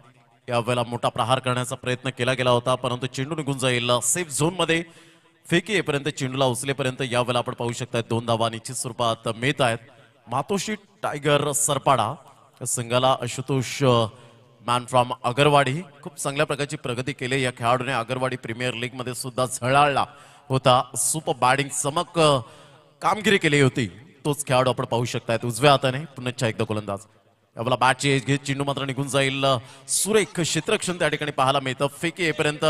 यावेळेला मोठा प्रहार करण्याचा प्रयत्न केला गेला होता परंतु चेंडू निघून जाईल सेफ झोन मध्ये. फेकी येईपर्यंत चेंडूला उचलेपर्यंत यावेळेला आपण पाहू शकता 2 धावा निश्चित स्वरूपात मिळत आहेत. मातोश्री टायगर सरपाडा संघाला आशुतोष मॅन फ्रॉम अगरवाडी. खूप चांगल्या प्रकारची प्रगती केली या खेळाडूने. अगरवाडी प्रीमियर लीग मध्ये सुद्धा झळाळला होता. सुपर बॅटिंग चमक कामगिरी केली होती. तोच खेळाडू आपण पाहू शकतायत उजव्या हाताने. पुन्हा एकदा गोलंदाज. यावेळेला बॅटची एज घेत चेंडू मात्र निघून जाईल. सुरेख क्षेत्ररक्षण त्या ठिकाणी पाहायला मिळतं. फेकी येईपर्यंत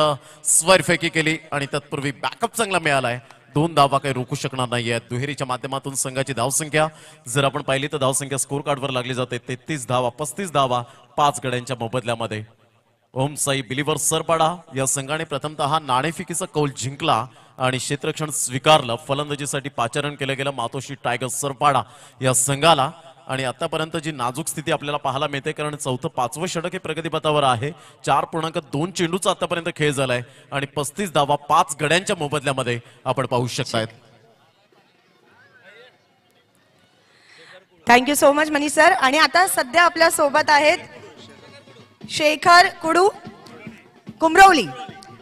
स्वर फेकी केली आणि तत्पूर्वी बॅकअप चांगला मिळालाय. 2 धावा काही रोखू शकणार नाहीये. दुहेरीच्या माध्यमातून संघाची धावसंख्या जर आपण पाहिली तर धावसंख्या स्कोर कार्डवर लागली जाते. 33 धावा 35 धावा 5 गड्यांच्या मोबदल्यामध्ये. ओम साई बिलिव्हर सरपाडा या संघाने प्रथमतः नाणेफेकीचा कौल जिंकला आणि क्षेत्ररक्षण स्वीकारलं. फलंदाजीसाठी पाचारण केलं गेलं मातोश्री टायगर सरपाडा या संघाला. आणि आतापर्यंत जी नाजूक स्थिती आपल्याला पाहायला मिळते कारण 4थं 5वं षटक हे प्रगतीपथावर आहे. 4.2 चेंडूचा आतापर्यंत खेळ झालाय आणि 35 धावा 5 गड्यांच्या मोबदल्यामध्ये आपण पाहू शकतायत. Thank you so much Manish sir. आणि आता सध्या आपल्या सोबत आहेत शेखर कुडू कुमरवली.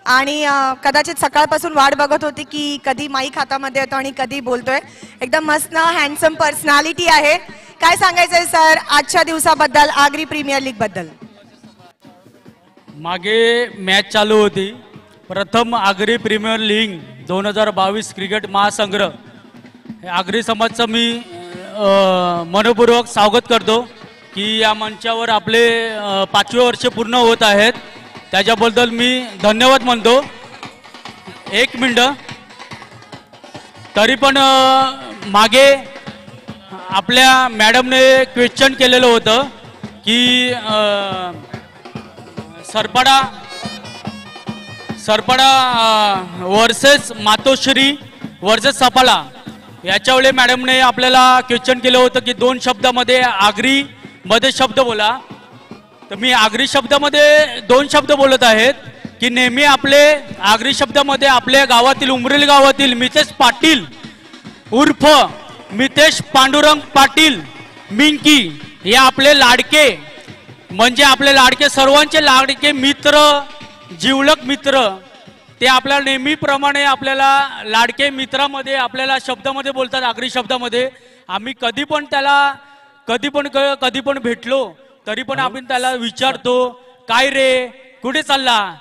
आणि कदाचित सकाळपासून वाट बघत होती की कधी माईक हातामध्ये येतो आणि कधी बोलतोय. एकदम मस्त हँडसम पर्सनॅलिटी आहे. काय सांगायचंय सर आजच्या दिवसाबद्दल, आगरी प्रीमियर लीग बद्दल? मागे मॅच चालू होती. प्रथम आगरी प्रीमियर लीग 2022 क्रिकेट महासंग्रह आगरी समाजचं मी मनपूर्वक स्वागत करतो की या मंचावर आपले 5वे वर्ष पूर्ण होत आहेत. त्याच्याबद्दल मी धन्यवाद म्हणतो. 1 मिनिट. तरी पण मागे आपल्या मॅडमने क्वेश्चन केलेलं होतं की सरपडा वर्सेस मातोश्री वर्सेस सफाळा याच्यावेळी मॅडमने आपल्याला क्वेश्चन केलं होतं की 2 शब्दामध्ये आगरी मध्ये शब्द बोला. तर मी आगरी शब्दामध्ये 2 शब्द बोलत आहेत की नेहमी आपले आगरी शब्दामध्ये आपल्या गावातील उमरेली गावातील मितेश पाटील उर्फ मितेश पांडुरंग पाटील मिंकी हे आपले लाडके म्हणजे आपले लाडके सर्वांचे लाडके मित्र जिवलग मित्र ते आपल्याला नेहमीप्रमाणे आपल्याला लाडके मित्रामध्ये आपल्याला शब्दामध्ये बोलतात आगरी शब्दामध्ये. आम्ही कधी पण भेटलो तरी पण आपण त्याला विचारतो काय रे कुठे चालला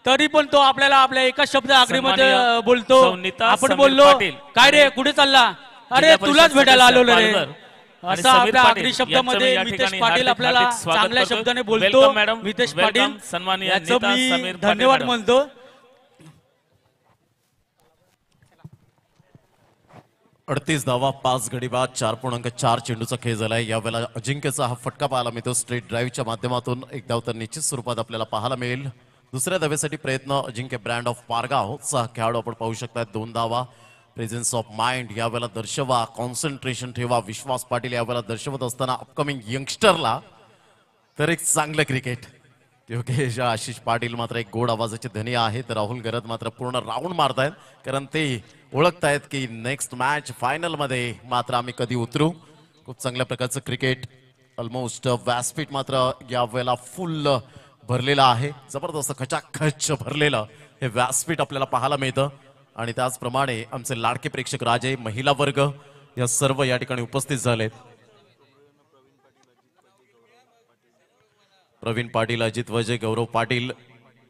तरी पण तो आपल्याला आपल्या एका शब्द आगरीमध्ये बोलतो. आपण बोललो काय रे कुठे चालला अरे तुलाच भेटायला आलो रे असं आपल्या आगरी शब्दामध्ये मितेश पाटील आपल्याला चांगल्या शब्दाने बोलतो. मितेश पाटील याचं मी धन्यवाद म्हणतो. 38 धावा 5 गडी बाद 4.4 चेंडूचा खेळ झालाय. यावेळेला अजिंक्यचा हा फटका पाहायला मिळतो स्ट्रेट ड्राईव्हच्या माध्यमातून. एक धाव तर निश्चित स्वरूपात आपल्याला पाहायला मिळेल. दुसऱ्या धावेसाठी प्रयत्न अजिंक्य ब्रँड ऑफ पारगावचा खेळाडू आपण पाहू शकता. 2 धावा. प्रेझेन्स ऑफ माइंड यावेळेला दर्शवा, कॉन्सन्ट्रेशन ठेवा. विश्वास पाटील यावेळेला दर्शवत असताना अपकमिंग यंगस्टरला तर एक चांगलं क्रिकेट. योगेश आशिष पाटील मात्र एक गोड आवाजाचे धनी आहेत. राहुल गरद मात्र पूर्ण राऊंड मारतायत कारण ते ओळखतायत की नेक्स्ट मॅच फायनल मध्ये मात्र आम्ही कधी उतरू. खूप चांगल्या प्रकारचं क्रिकेट. ऑलमोस्ट व्यासपीठ मात्र यावेळेला फुल भरलेलं आहे. जबरदस्त खचाखच भरलेलं हे व्यासपीठ आपल्याला पाहायला मिळतं. आणि त्याचप्रमाणे आमचे लाडके प्रेक्षक राजे महिला वर्ग या सर्व या ठिकाणी उपस्थित झालेत. प्रवीण पाटील, अजित वजे, गौरव पाटील,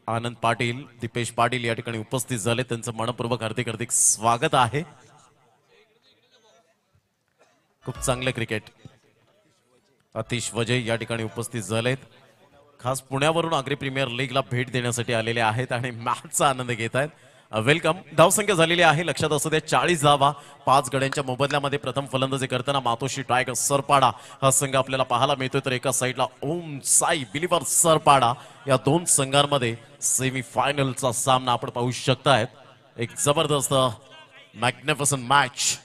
आनंद पाटील, दीपेश पाटील या ठिकाणी उपस्थित झाले. त्यांचं मनपूर्वक हार्दिक हार्दिक स्वागत आहे. खूप चांगलं क्रिकेट. आतिश वजे या ठिकाणी उपस्थित झालेत. खास पुण्यावरून आगरी प्रीमियर लीगला भेट देण्यासाठी आलेले आहेत आणि मॅचचा आनंद घेत आहेत. वेलकम. धावसंख्या झालेली आहे लक्षात असू द्या 40 धावा 5 गड्यांच्या मोबदल्यामध्ये. प्रथम फलंदाजी करताना मातोश्री टायगर सरपाडा हा संघ आपल्याला पाहायला मिळतोय. तर एका साईडला ओम साई बिलिव्हर सरपाडा या 2 संघांमध्ये सेमी फायनलचा सामना आपण पाहू शकतायत. एक जबरदस्त मॅग्निफिसंट मॅच.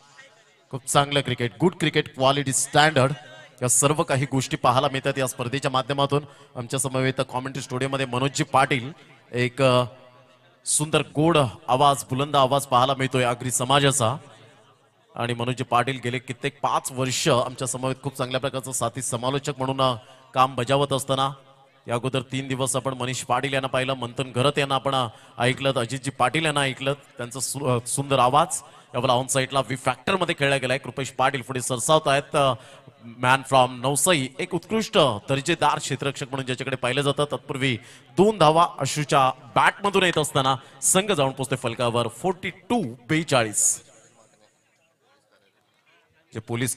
खूप चांगलं cricket, good cricket, quality standard या सर्व काही गोष्टी पाहायला मिळतात या स्पर्धेच्या माध्यमातून. आमच्या समवेत कॉमेंट्री स्टुडिओमध्ये मनोजजी पाटील एक सुंदर गोड आवाज, बुलंद आवाज पाहायला मिळतोय आगरी समाजाचा. आणि मनोजजी पाटील गेले कित्येक 5 वर्ष आमच्या समवेत खूप चांगल्या प्रकारचं साथी समालोचक म्हणून काम बजावत असताना या अगोदर 3 दिवस आपण मनीष पाटील यांना पाहिलं, मंथन घरत यांना आपण ऐकलं, अजितजी पाटील यांना ऐकलं. त्यांचा सुंदर आवाज यावेळेला ऑन साईडला वी फॅक्टर मध्ये खेळला गेलाय. कृपेश पाटील पुढे सरसावत आहेत. मॅन फ्रॉम नवसाई, एक उत्कृष्ट दर्जेदार क्षेत्ररक्षक म्हणून ज्याच्याकडे पाहिलं जातं. तत्पूर्वी 2 धावा अश्रूच्या बॅटमधून येत असताना संघ जाऊन पोहोचते फलकावर 42-42. जे पोलीस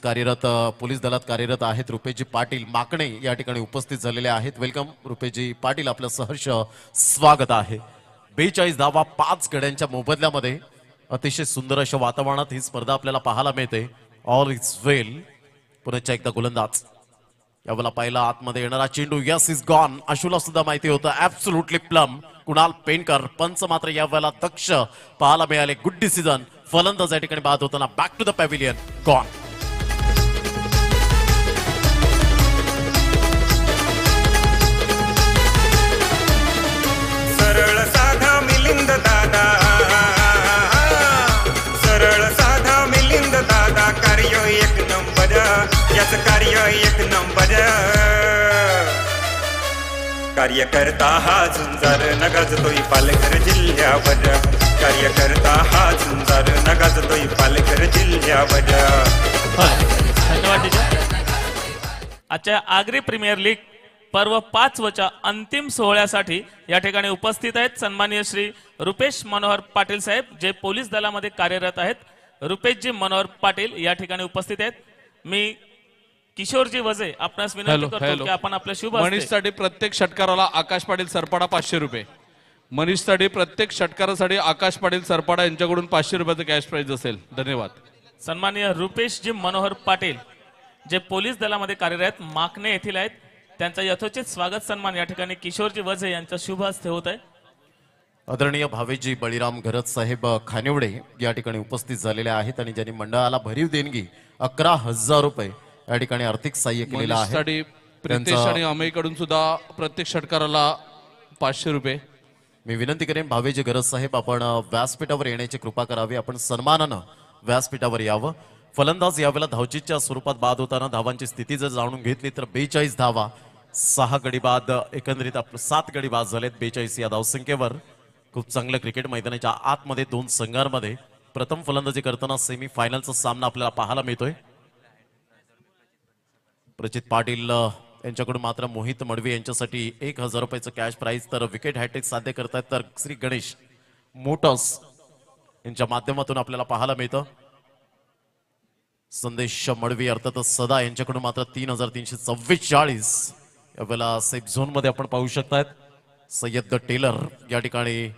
दलात कार्यरत आहेत रुपेशजी पाटील माकणे या ठिकाणी उपस्थित झालेले आहेत. वेलकम रुपेशजी पाटील, आपलं सहर्ष स्वागत आहे. 42 धावा 5 गड्यांच्या मोबदल्यामध्ये अतिशय सुंदर अशा वातावरणात ही स्पर्धा आपल्याला पाहायला मिळते. ऑल इज वेल. पुन्हा एकदा गोलंदाज यावेळेला पहिला आतमध्ये येणारा चेंडू यस इज गॉन. अशूला सुद्धा माहिती होतं ऍब्सोल्युटली प्लम. कुणाल पेनकर पंच मात्र यावेळेला दक्ष पाहायला मिळाले. Good decision. फलंदाज या ठिकाणी बाद होताना back to the pavilion gone. सरळ साधा मिलिंद दादा, सरळ साधा मिलिंद दादा, कार्य एक नंबर, याच कार्य एक नंबर. कार्यकर्ता हा झुंजार नगाजतोय पालघर जिल्ह्यावर, कार्यकर्ता हा झुंजार नगाजतोय पालघर जिल्ह्यावर. धन्यवाद टीचर. आजच्या आगरी प्रीमियर लीग पर्व 5 अंतिम सोहळ्यासाठी या ठिकाणी उपस्थित आहेत सन्माननीय श्री रुपेश मनोहर पाटील साहेब, जे पोलीस दलामध्ये कार्यरत आहेत. रुपेशजी मनोहर पाटील या ठिकाणी उपस्थित आहेत. मी किशोरजी वजे आपणास विनंती करतो की आपण आपल्या शुभ मनीषसाठी प्रत्येक षटकाराला आकाश पाटील सरपाडा 500 रुपये. मनीषसाठी प्रत्येक षटकारासाठी आकाश पाटील सरपाडा यांच्याकडून 500 रुपयाचं कॅश प्राइज असेल. धन्यवाद. सन्माननीय रुपेशजी मनोहर पाटील जे पोलीस दलामध्ये कार्यरत माकणे येथील आहेत, त्यांचा यथोचित स्वागत सन्मान या ठिकाणी किशोरजी वझे यांच्या शुभ हस्ते होत आहे. आदरणीय भावेजी बळीराम घरत साहेब खानिवडे या ठिकाणी उपस्थित झालेले आहेत आणि ज्यांनी मंडळाला भरीव देणगी 11,000 रुपये या ठिकाणी आर्थिक सहाय्य केलेलं आहे. मनीषसाठी प्रितेश आणि अमेयकडून सुद्धा प्रत्येक षटकाराला 500 रुपये. मी विनंती करेन भावेजी घरत साहेब आपण व्यासपीठावर येण्याची कृपा करावी. आपण सन्मानानं व्यासपीठावर यावं. फलंदाज यावेळेला धावचीच्या स्वरूपात बाद होताना धावांची स्थिती जर जाणून घेतली तर 42 धावा, 6 गडी बाद, एकंदरीत 7 गडी बाद झालेत 42 या धावसंख्येवर. खूप चांगलं क्रिकेट मैदानाच्या आतमध्ये 2 संघांमध्ये प्रथम फलंदाजी करताना सेमी फायनलचा सामना आपल्याला पाहायला मिळतोय. प्रचित पाटील यांच्याकडून मात्र मोहित मडवी यांच्यासाठी 1,000 रुपयाचं कॅश प्राइज, तर विकेट हॅट्रिक साध्य करतायत तर श्री गणेश मोटर्स यांच्या माध्यमातून आपल्याला पाहायला मिळतं. संदेश मडवी अर्थातच सदा यांच्याकडून मात्र 3,344 यावेळेला सेफ झोन मध्ये आपण पाहू शकतायत. सय्यद टेलर या ठिकाणी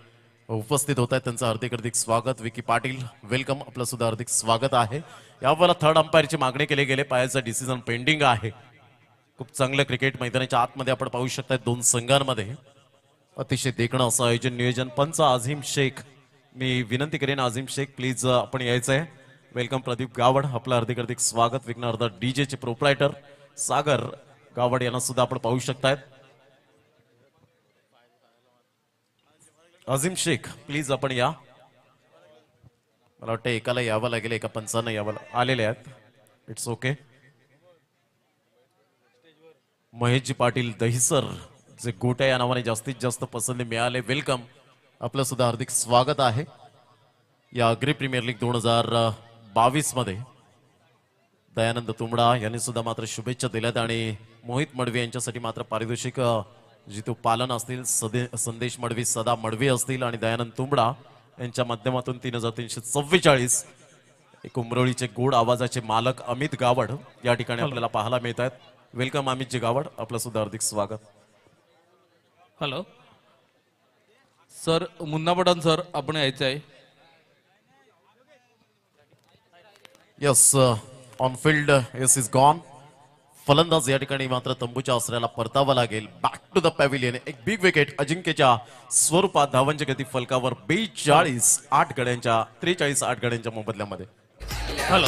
उपस्थित होत आहेत, त्यांचं हार्दिक स्वागत. विकी पाटील वेलकम, आपलं सुद्धा हार्दिक स्वागत आहे. यावेळेला थर्ड अंपायरची मागणी केली गेले, पायाचा डिसिजन पेंडिंग आहे. खूप चांगलं क्रिकेट मैदानाच्या आतमध्ये आपण पाहू शकताय 2 संघांमध्ये अतिशय देखणं असं आयोजन नियोजन. पंच आझिम शेख, मी विनंती करेन आझिम शेख प्लीज आपण यायचंय. वेलकम. प्रदीप गावड, आपलं हार्दिक स्वागत. विघ्नहर्ता डीजे चे प्रोप्रायटर सागर गावड यांना सुद्धा आपण पाहू शकतायत. आझिम शेख प्लीज आपण या. मला वाटतं एकाला यावं लागेल, एका पंचानं यावं आलेले आहेत. It's okay. महेशजी पाटील दहिसर जे गोट्या या नावाने जास्तीत जास्त पसंती मिळाले, वेलकम, आपलं सुद्धा हार्दिक स्वागत आहे. या अग्री प्रीमियर लीग 2022 मध्ये दयानंद तुंबडा यांनी सुद्धा मात्र शुभेच्छा दिल्यात आणि मोहित मडवी यांच्यासाठी मात्र पारितोषिक जितू पालन असतील, संदेश मडवी, सदा मडवी असतील आणि दयानंद तुंबडा यांच्या माध्यमातून 3,344. कुंभरोळीचे गोड आवाजाचे मालक अमित गावड या ठिकाणी आपल्याला पाहायला मिळत आहेत. वेलकम अमितजी गावड, आपलं सुद्धा हार्दिक स्वागत. Hello sir, Munna Pathan sir आपण यायचं आहे. Yes, on field yes is gone. फलंदाज या ठिकाणी मात्र तंबूच्या आसऱ्याला परतावा लागेल. Back to the pavilion. एक बिग विकेट अजिंक्यच्या स्वरूपात. धावांची गती फलकावर 43 8 गड्यांच्या मोबदल्यामध्ये. हॅलो,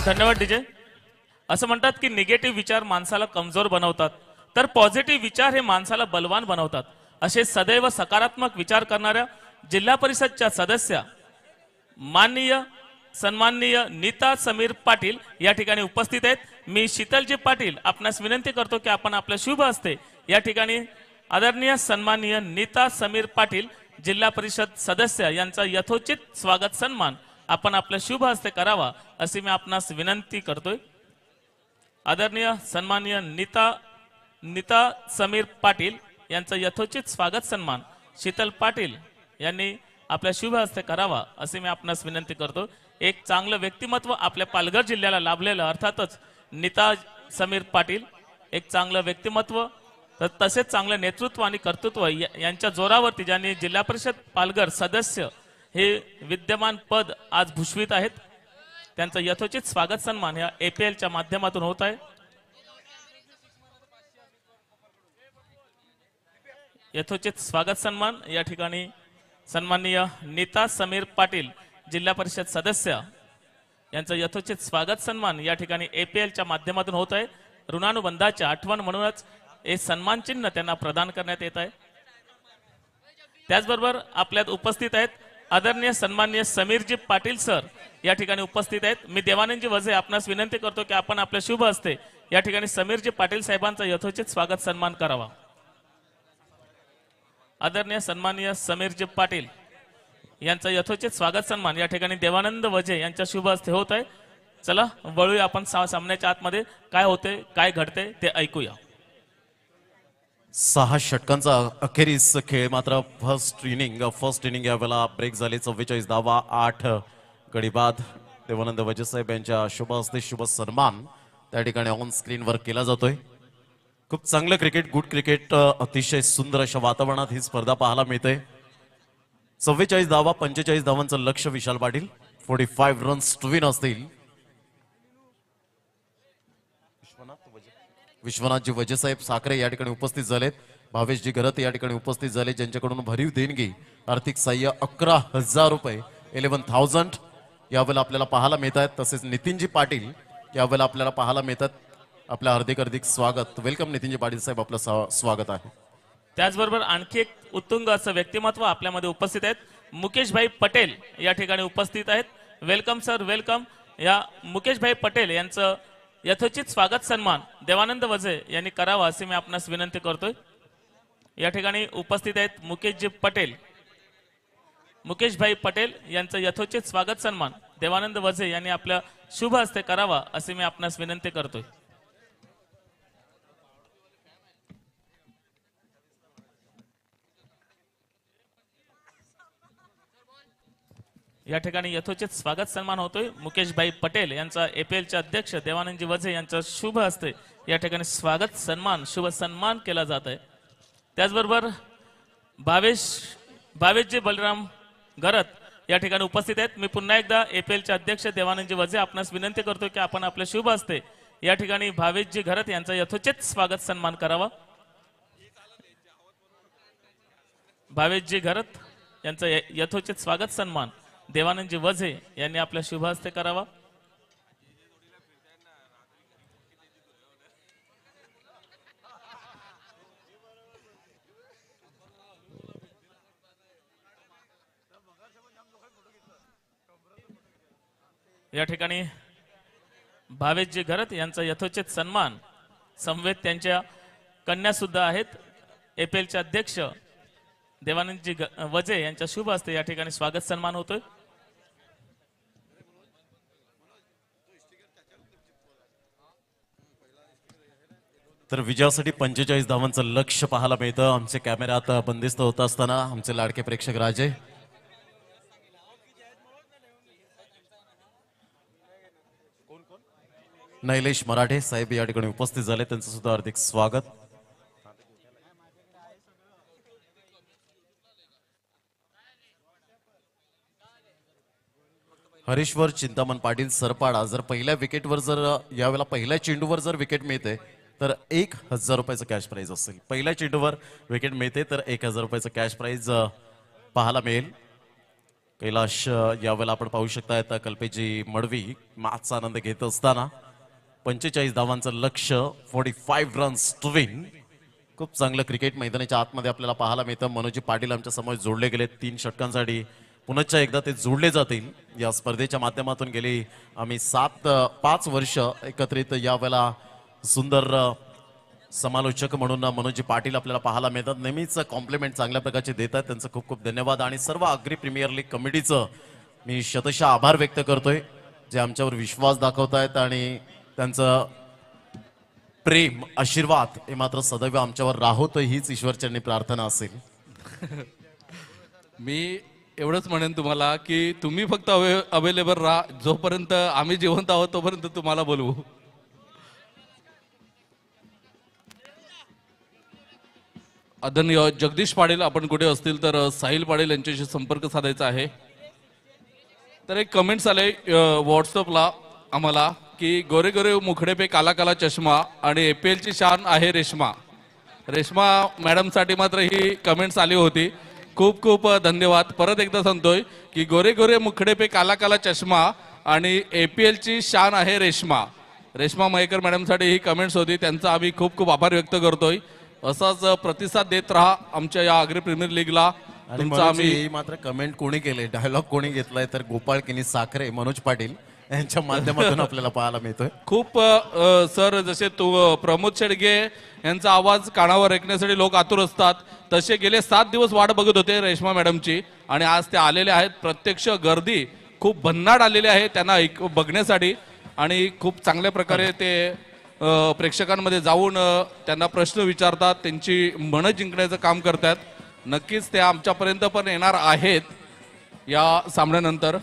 धन्यवाद डीजे. असं म्हणतात की निगेटिव्ह विचार माणसाला कमजोर बनवतात, तर पॉझिटिव्ह विचार हे माणसाला बलवान बनवतात. असे सदैव सकारात्मक विचार करणाऱ्या जिल्हा परिषदच्या सदस्या माननीय सन्माननीय नीता समीर पाटील या ठिकाणी उपस्थित आहेत. मी शीतलजी पाटील आपणास विनंती करतो की आपण आपल्या शुभ हस्ते या ठिकाणी आदरणीय सन्माननीय नीता समीर पाटील जिल्हा परिषद सदस्य यांचा यथोचित स्वागत सन्मान आपण आपल्या शुभ हस्ते करावा अशी मी आपणास विनंती करतोय. आदरणीय सन्माननीय नीता समीर पाटील यांचा यथोचित स्वागत सन्मान शीतल पाटील यांनी आपल्या शुभ हस्ते करावा असे मी आपणास विनंती करतो. एक चांगलं व्यक्तिमत्व आपल्या पालघर जिल्ह्याला लाभलेलं, अर्थातच नीता समीर पाटील एक चांगलं व्यक्तिमत्व, तसेच चांगलं नेतृत्व आणि कर्तृत्व यांच्या जोरावरती ज्यांनी जिल्हा परिषद पालघर सदस्य हे विद्यमान पद आज भूषवित आहेत, त्यांचं यथोचित स्वागत सन्मान या APL च्या माध्यमातून होत आहे. यथोचित स्वागत सन्मान या ठिकाणी सन्माननीय नीता समीर पाटील जिल्हा परिषद सदस्य यांचं यथोचित स्वागत सन्मान या ठिकाणी APL च्या माध्यमातून होत आहे. ऋणानुबंधाच्या आठवण म्हणूनच हे सन्मान चिन्ह त्यांना प्रदान करण्यात येत आहे. त्याचबरोबर आपल्यात उपस्थित आहेत आदरणीय सन्माननीय समीरजी पाटील सर या ठिकाणी उपस्थित आहेत. मी देवानंदजी वझे आपणास विनंती करतो की आपण आपल्या शुभ हस्ते या ठिकाणी समीरजी पाटील साहेबांचा यथोचित स्वागत सन्मान करावा. आदरणीय सन्माननीय समीरजी पाटील यांचा यथोचित स्वागत सन्मान या ठिकाणी देवानंद वझे यांच्या शुभ हस्ते होत आहे. चला वळूया आपण सामन्याच्या आतमध्ये. काय होते काय घडते ते ऐकूया. 6 षटकांचा अखेरीस खेळ मात्र फर्स्ट इनिंग यावेळेला ब्रेक झाले. 44 धावा 8 गडी बाद. देवानंद वझे साहेब यांच्या शुभ हस्ते शुभ सन्मान त्या ठिकाणी ऑन स्क्रीनवर केला जातोय. खूप चांगलं क्रिकेट, गुड क्रिकेट, अतिशय सुंदर अशा वातावरणात ही स्पर्धा पाहायला मिळते. 44 धावा, 45 धावांचं लक्ष Vishal Patil. 45 runs to win असतील. विश्वनाथजी वजेसाहेब साखरे या ठिकाणी उपस्थित झालेत. भावेशजी गरत या ठिकाणी उपस्थित झाले, ज्यांच्याकडून भरीव देणगी आर्थिक सहाय्य 11,000 रुपये 11,000 यावेळेला आपल्याला पाहायला मिळत आहेत. तसेच नितीनजी पाटील यावेळेला आपल्याला पाहायला मिळतात. आपलं हार्दिक स्वागत. वेलकम नितीनजी पाटील साहेब, आपलं स्वागत आहे. त्याचबरोबर आणखी एक उत्तुंग असं व्यक्तिमत्व आपल्यामध्ये उपस्थित आहेत. मुकेशभाई पटेल या ठिकाणी उपस्थित आहेत. Welcome sir, welcome. या मुकेशभाई पटेल यांचं यथोचित स्वागत सन्मान देवानंद वजे यांनी करावा असे मी आपणास विनंती करतोय. या ठिकाणी उपस्थित आहेत मुकेशजी पटेल. मुकेशभाई पटेल यांचं यथोचित स्वागत सन्मान देवानंद वजे यांनी आपल्या शुभ हस्ते करावा असे मी आपणास विनंती करतोय. या ठिकाणी यथोचित स्वागत सन्मान होतोय. मुकेशभाई पटेल यांचा एपीएलचे अध्यक्ष देवानंदजी वजे यांच्या शुभ हस्ते या ठिकाणी स्वागत सन्मान शुभ सन्मान केला जात आहे. त्याचबरोबर भावेशजी बलराम गरत या ठिकाणी उपस्थित आहेत. मी पुन्हा एकदा एपीएलचे अध्यक्ष देवानंदजी वजे आपणास विनंती करतो की आपण आपल्या शुभ हस्ते या ठिकाणी भावेशजी गरत यांचा यथोचित स्वागत सन्मान करावा. भावेशजी गरत यांचा यथोचित स्वागत सन्मान देवानंदजी वजे यांनी आपल्या शुभ हस्ते करावा. या ठिकाणी भावेशजी घरत यांचा यथोचित सन्मान समवेत त्यांच्या कन्या सुद्धा आहेत. एपीएलचे अध्यक्ष देवानंदजी वजे यांच्या शुभ हस्ते या ठिकाणी स्वागत सन्मान होतोय. तर विजयासाठी 45 धावांचं लक्ष पाहायला मिळतं. आमचे कॅमेऱ्यात बंदिस्त होत असताना आमचे लाडके प्रेक्षक राजे नैलेश मराठे साहेब या ठिकाणी उपस्थित झाले, त्यांचं सुद्धा हार्दिक स्वागत. हरीश्वर चिंतामण पाटील सरपाडा, जर पहिल्या विकेटवर जर यावेळेला पहिल्या चेंडूवर जर विकेट मिळते तर 1,000 रुपयाचं कॅश प्राइज असेल. पहिल्या चेंडूवर विकेट मिळते तर 1,000 रुपयाचं कॅश प्राइज पाहायला मिळेल. कैलाश यावेळेला आपण पाहू शकता कल्पेजी मडवी मॅचचा आनंद घेत असताना 45 धावांचं लक्ष 45 रन्स टू विन. खूप चांगलं क्रिकेट मैदानाच्या आतमध्ये आपल्याला पाहायला मिळतं. मनोजी पाटील आमच्या समोर जोडले गेले 3 षटकांसाठी. पुनश्च एकदा ते जोडले जातील. या स्पर्धेच्या माध्यमातून गेली आम्ही 5 वर्ष एकत्रित यावेळेला सुंदर समालोचक म्हणून मनोजी पाटील आपल्याला पाहायला मिळतात. नेहमीच कॉम्प्लिमेंट चांगल्या प्रकारचे देतात. त्यांचं खूप खूप धन्यवाद. आणि सर्व आग्री प्रीमियर लीग कमिटीचं मी शतशः आभार व्यक्त करतोय, जे आमच्यावर विश्वास दाखवतायत आणि त्यांचं प्रेम आशीर्वाद हे मात्र सदैव आमच्यावर राहोत हीच ईश्वरचरणी प्रार्थना असेल. मी एवढंच म्हणेन तुम्हाला की तुम्ही फक्त अवेलेबल राहा. जोपर्यंत आम्ही जिवंत आहोत तोपर्यंत तुम्हाला बोलवू. आदरणीय जगदीश पाटील आपण कुठे असतील तर साहिल पाटील यांच्याशी संपर्क साधायचा आहे. तर एक कमेंट्स आले व्हॉट्सअपला आम्हाला की गोरे गोरे मुखडे पे काला काला चष्मा आणि एपीएलची शान आहे रेश्मा. रेश्मा मॅडमसाठी मात्र ही कमेंट्स आली होती. खूप खूप धन्यवाद. परत एकदा सांगतोय की गोरे गोरे मुखडे पे काला काला चष्मा आणि एपीएलची शान आहे रेश्मा. रेश्मा मयेकर मॅडमसाठी ही कमेंट्स होती. त्यांचा आम्ही खूप खूप आभार व्यक्त करतोय. असाच प्रतिसाद देत राहा आमच्या या आग्री प्रीमियर लीगला. तुमचा आम्ही मात्र कमेंट कोणी केले, डायलॉग कोणी घेतलाय तर गोपाळ किनी साखरे मनोज पाटील यांच्या माध्यमातून आपल्याला पाहायला मिळतोय. खूप सर जसे प्रमोद शेडगे यांचा आवाज कानावर ऐकण्यासाठी लोक आतुर असतात, तसे गेले 7 दिवस वाट बघत होते रेश्मा मॅडमची आणि आज ते आलेले आहेत. प्रत्यक्ष गर्दी खूप भन्नाट आलेली आहे त्यांना बघण्यासाठी आणि खूप चांगल्या प्रकारे ते प्रेक्षकांमध्ये जाऊन त्यांना प्रश्न विचारतात, त्यांची मनं जिंकण्याचं काम करतात. नक्कीच ते आमच्यापर्यंत पण येणार आहेत या सामन्यानंतर.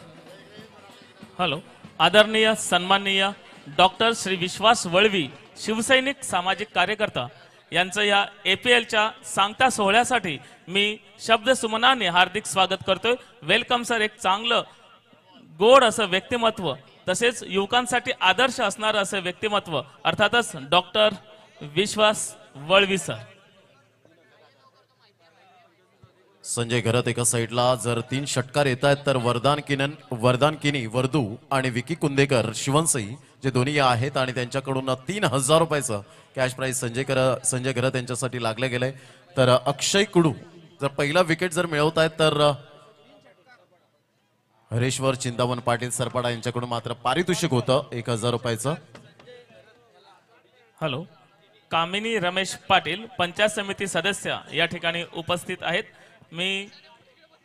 हॅलो, आदरणीय सन्माननीय डॉक्टर श्री विश्वास वळवी शिवसैनिक सामाजिक कार्यकर्ता यांचं या APLच्या सांगता सोहळ्यासाठी मी शब्द सुमनाने हार्दिक स्वागत करतोय. Welcome sir. एक चांगलं गोड असं व्यक्तिमत्व, तसेच युवकांसाठी आदर्श असणारं असं व्यक्तिमत्व, अर्थातच डॉक्टर विश्वास वळवी सर. संजय घरात एका साईडला जर 3 षटकार येत आहेत तर वरदान किनी वर्दू आणि विकी कुंदेकर शिवनसई जे दोन्ही आहेत आणि त्यांच्याकडून 3000 रुपयाचं कॅश प्राइज संजय घरात यांच्यासाठी लागलं गेलंय. तर अक्षय कुडू जर पहिला विकेट जर मिळवत आहेत तर हरेश्वर चिंतामण पाटील सरपाडा यांच्याकडून मात्र पारितोषिक होतं 1000 रुपयाचं. हॅलो, कामिनी रमेश पाटील पंचायत समिती सदस्य या ठिकाणी उपस्थित आहेत. मी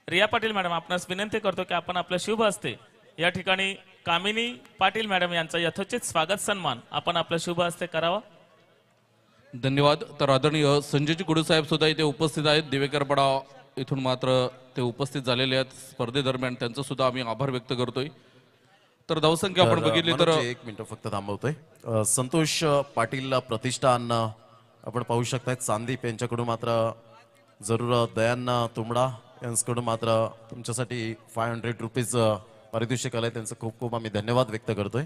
रिया पाटील मॅडम आपणास विनंती करतो की आपण आपलं शुभ हस्ते या ठिकाणी कामिनी पाटील मॅडम यांचा यथोचित स्वागत सन्मान आपण आपलं शुभ हस्ते करावा. धन्यवाद. तर आदरणीय संजयजी कुडू साहेब सुद्धा इथे उपस्थित आहेत. दिवेकरपडा इथून मात्र ते उपस्थित झालेले आहेत स्पर्धेदरम्यान, त्यांचं सुद्धा आम्ही आभार व्यक्त करतोय. तर धावसंख्या आपण बघितली तर 1 मिनिट फक्त थांबवतोय. संतोष पाटील प्रतिष्ठान आपण पाहू शकताय चांदीप यांच्याकडून मात्र जरूर दयान तुंबडा यांच्याकडून मात्र तुमच्यासाठी 500 रुपीज पारितोषिक आलंय. त्यांचं खूप खूप आम्ही धन्यवाद व्यक्त करतोय.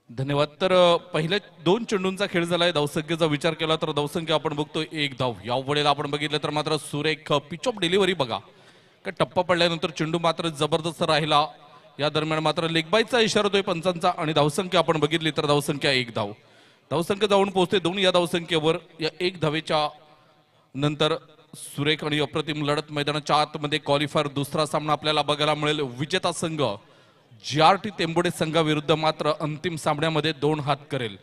धन्यवाद. तर पहिल्या 2 चेंडूंचा खेळ झालाय. धावसंख्येचा विचार केला तर धावसंख्या आपण बघतोय 1 धाव. या वेळेला आपण बघितलं तर मात्र सुरेख पिच ऑफ डिलिव्हरी बघा का टप्पा पडल्यानंतर चेंडू मात्र जबरदस्त राहिला. या दरम्यान मात्र लेगबाईचा इशारा होतोय पंचांचा आणि धावसंख्या आपण बघितली तर धावसंख्या 1 धाव. धावसंख्या जाऊन पोहोचते 2 या धावसंख्येवर. या 1 धावेच्या नंतर सुरेख आणि अप्रतिम लढत मैदानाच्या आतमध्ये क्वालिफायर दुसरा सामना आपल्याला बघायला मिळेल. विजेता संघ GRT तेंबोडे संघाविरुद्ध मात्र अंतिम सामन्यामध्ये 2 हात करेल.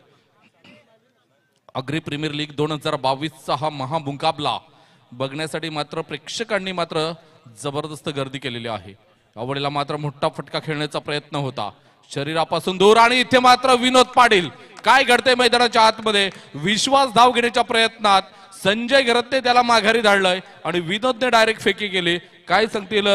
अग्री प्रीमियर लीग 2022चा हा महामुकाबला बघण्यासाठी मात्र प्रेक्षकांनी मात्र जबरदस्त गर्दी केलेली आहे. यावेळेला मात्र मोठा फटका खेळण्याचा प्रयत्न होता शरीरापासून दूर आणि इथे मात्र विनोद पाटील काय घडते मैदानाच्या आतमध्ये. विश्वास धाव घेण्याच्या प्रयत्नात संजय घरतने त्याला माघारी धाडलंय आणि विनोदने डायरेक्ट फेकी केली. काय सांगतील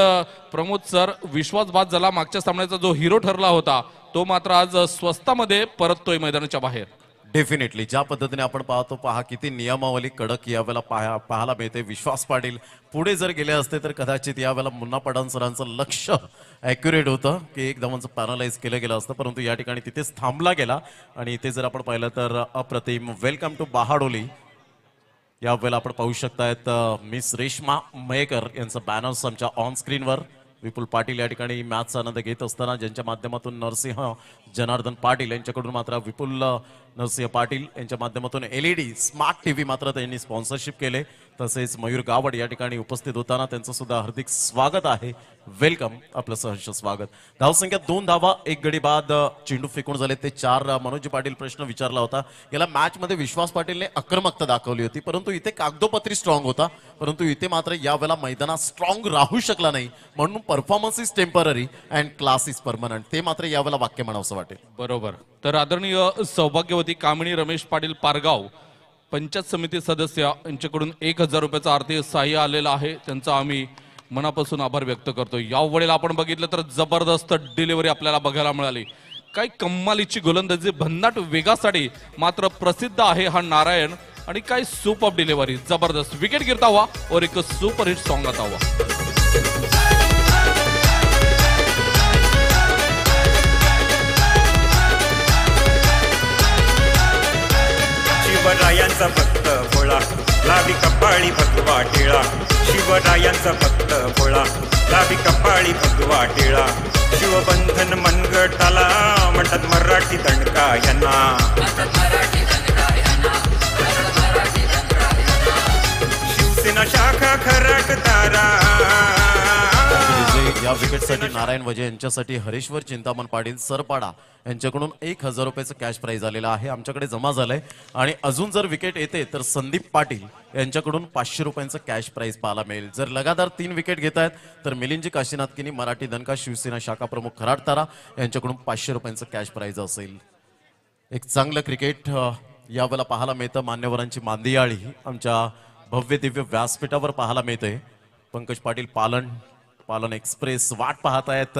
प्रमोद सर, विश्वास बाद झाला. मागच्या सामन्याचा जो हिरो ठरला होता तो मात्र आज स्वस्तामध्ये परततोय मैदानाच्या बाहेर. डेफिनेटली ज्या पद्धतीने आपण पाहतो पहा किती नियमावली कडक यावेळेला पाहायला मिळते. विश्वास पाटील पुढे जर गेले असते तर कदाचित यावेळेला मुन्ना पठाण सरांचं लक्ष ॲक्युरेट होतं की 1 धावांचं पॅनलाइज केलं गेलं असतं, परंतु या ठिकाणी तिथेच थांबला गेला. आणि इथे जर आपण पाहिलं तर अप्रतिम वेलकम टू बहाडोली या वेळेला आपण पाहू शकतायत मिस रेश्मा मयेकर यांचं बॅनर्स आमच्या ऑन स्क्रीनवर. विपुल पाटील या ठिकाणी मॅचचा आनंद घेत असताना ज्यांच्या माध्यमातून नरसिंह जनार्दन पाटील यांच्याकडून मात्र विपुल नरसिंह पाटील यांच्या माध्यमातून LED स्मार्ट TV मात्र त्यांनी स्पॉन्सरशिप केले. तसेच मयूर गावड या ठिकाणी उपस्थित होताना त्यांचं सुद्धा हार्दिक स्वागत आहे. वेलकम, आपलं सहर्ष स्वागत. धावसंख्या 2 धावा 1 गडी बाद. चेंडू फेकून झाले ते 4. मनोज पाटील प्रश्न विचारला होता. याला मॅच मध्ये विश्वास पाटीलने आक्रमकता दाखवली होती, परंतु इथे कागदोपत्री स्ट्रॉंग होता, परंतु इथे मात्र यावेळेला मैदानात स्ट्रॉंग राहू शकला नाही. म्हणून performance is temporary and class is permanent. ते मात्र यावेळेला वाक्य म्हणावंसं वाटेल. बरोबर. तर आदरणीय सौभाग्यवती कामिनी रमेश पाटील पारगाव पंचायत समिती सदस्य यांच्याकडून 1000 रुपयाचं आर्थिक सहाय्य आलेलं आहे. त्यांचा आम्ही मनापासून आभार व्यक्त करतो. या वेळेला आपण बघितलं तर जबरदस्त डिलिव्हरी आपल्याला बघायला मिळाली. काही कम्मालीची गोलंदाजी भन्नाट वेगासाठी मात्र प्रसिद्ध आहे हा नारायण आणि काही सूप ऑफ डिलिव्हरी जबरदस्त. विकेट गिरता हुआ और एक सुपर हिट सॉन्ग आता हुआ. शिवरायांचा भक्त भोळा लावी कपाळी भगवा टिळा. शिवरायांचा भक्त भोळा लावी कपाळी भगवा टिळा. शिवबंधन मनगटाला म्हणतात मराठी दंडका यांना. शिवसेना शाखा खराट तारा. या विकेटसाठी नारायण वजे यांच्यासाठी हरेश्वर चिंतामण पाटील सरपाडा यांच्याकडून 1000 रुपयाचं कॅश प्राइज आलेलं आहे, आमच्याकडे जमा झालंय. आणि अजून जर विकेट येते तर संदीप पाटील यांच्याकडून 500 रुपयांचं कॅश प्राइज पाहायला मिळेल. जर लगातार 3 विकेट घेत आहेत तर मिलिंदजी काशीनाथ किनी मराठी दनका शिवसेना शाखा प्रमुख खराट तारा यांच्याकडून 500 रुपयांचं कॅश प्राइज असेल. एक चांगलं क्रिकेट यावेळेला पाहायला मिळतं. मान्यवरांची मांदियाळी आमच्या भव्य दिव्य व्यासपीठावर पाहायला मिळते. पंकज पाटील पालन एक्सप्रेस वाट पाहत आहेत.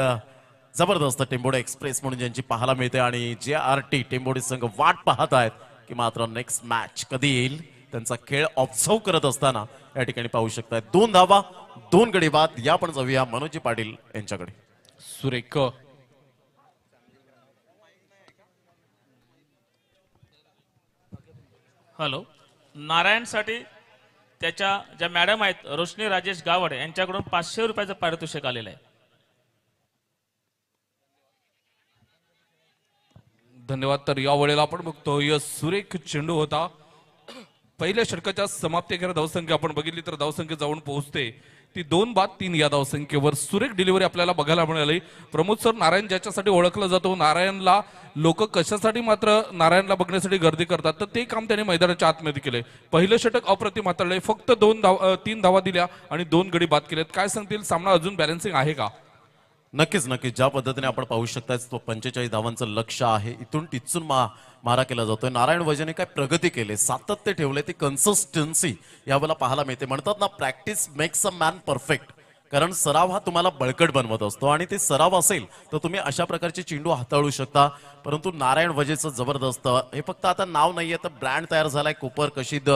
जबरदस्त टेंबोडे एक्सप्रेस म्हणून ज्यांची पाहायला मिळते आणि JRT टेंबोडे संघ वाट पाहत आहेत की मात्र नेक्स्ट मॅच कधी येईल त्यांचा खेळ ऑब्झर्व करत असताना या ठिकाणी पाहू शकताय. 2 धावा 2 गडी बाद. या पण जाऊया मनोजी पाटील यांच्याकडे. सुरेख हॅलो. नारायणसाठी त्याच्या ज्या मॅडम आहेत रोशनी राजेश गावडे यांच्याकडून 500 रुपयाचं पारितोषिक आलेलं आहे. धन्यवाद. तर या वेळेला आपण बघतोय सुरेख चेंडू होता. पहिल्या षटकाच्या समाप्तीकडे धावसंख्या आपण बघितली तर धावसंख्या जाऊन पोहोचते ती 2 बाद 3 या धावसंख्येवर. सुरेख डिलिव्हरी आपल्याला बघायला मिळाली. प्रमोद सर, नारायण ज्याच्यासाठी ओळखला जातो, नारायणला लोक कशासाठी मात्र नारायणला बघण्यासाठी गर्दी करतात, तर ते काम त्याने मैदानाच्या आतमध्ये केले. पहिलं षटक अप्रतिम हाताळले. फक्त 3 धावा दिल्या आणि 2 गडी बाद केलेत. काय सांगतील, सामना अजून बॅलन्सिंग आहे का? नक्कीच नक्कीच. ज्या पद्धतीने आपण पाहू शकता 45 धावांचं लक्ष आहे. इथून टिचून मारा केला जातोय. नारायण वैजने काय प्रगती केली, सातत्य ठेवले, ती कन्सिस्टन्सी यावेळेला पाहायला मिळते. म्हणतात ना, practice makes a man perfect. कारण सराव हा तुम्हाला बळकट बनवत असतो आणि ते सराव असेल तर तुम्ही अशा प्रकारचे चेंडू हाताळू शकता. परंतु नारायण वजेचं जबरदस्त, हे फक्त आता नाव नाहीये तर ब्रँड तयार झालाय. कोपर कशीद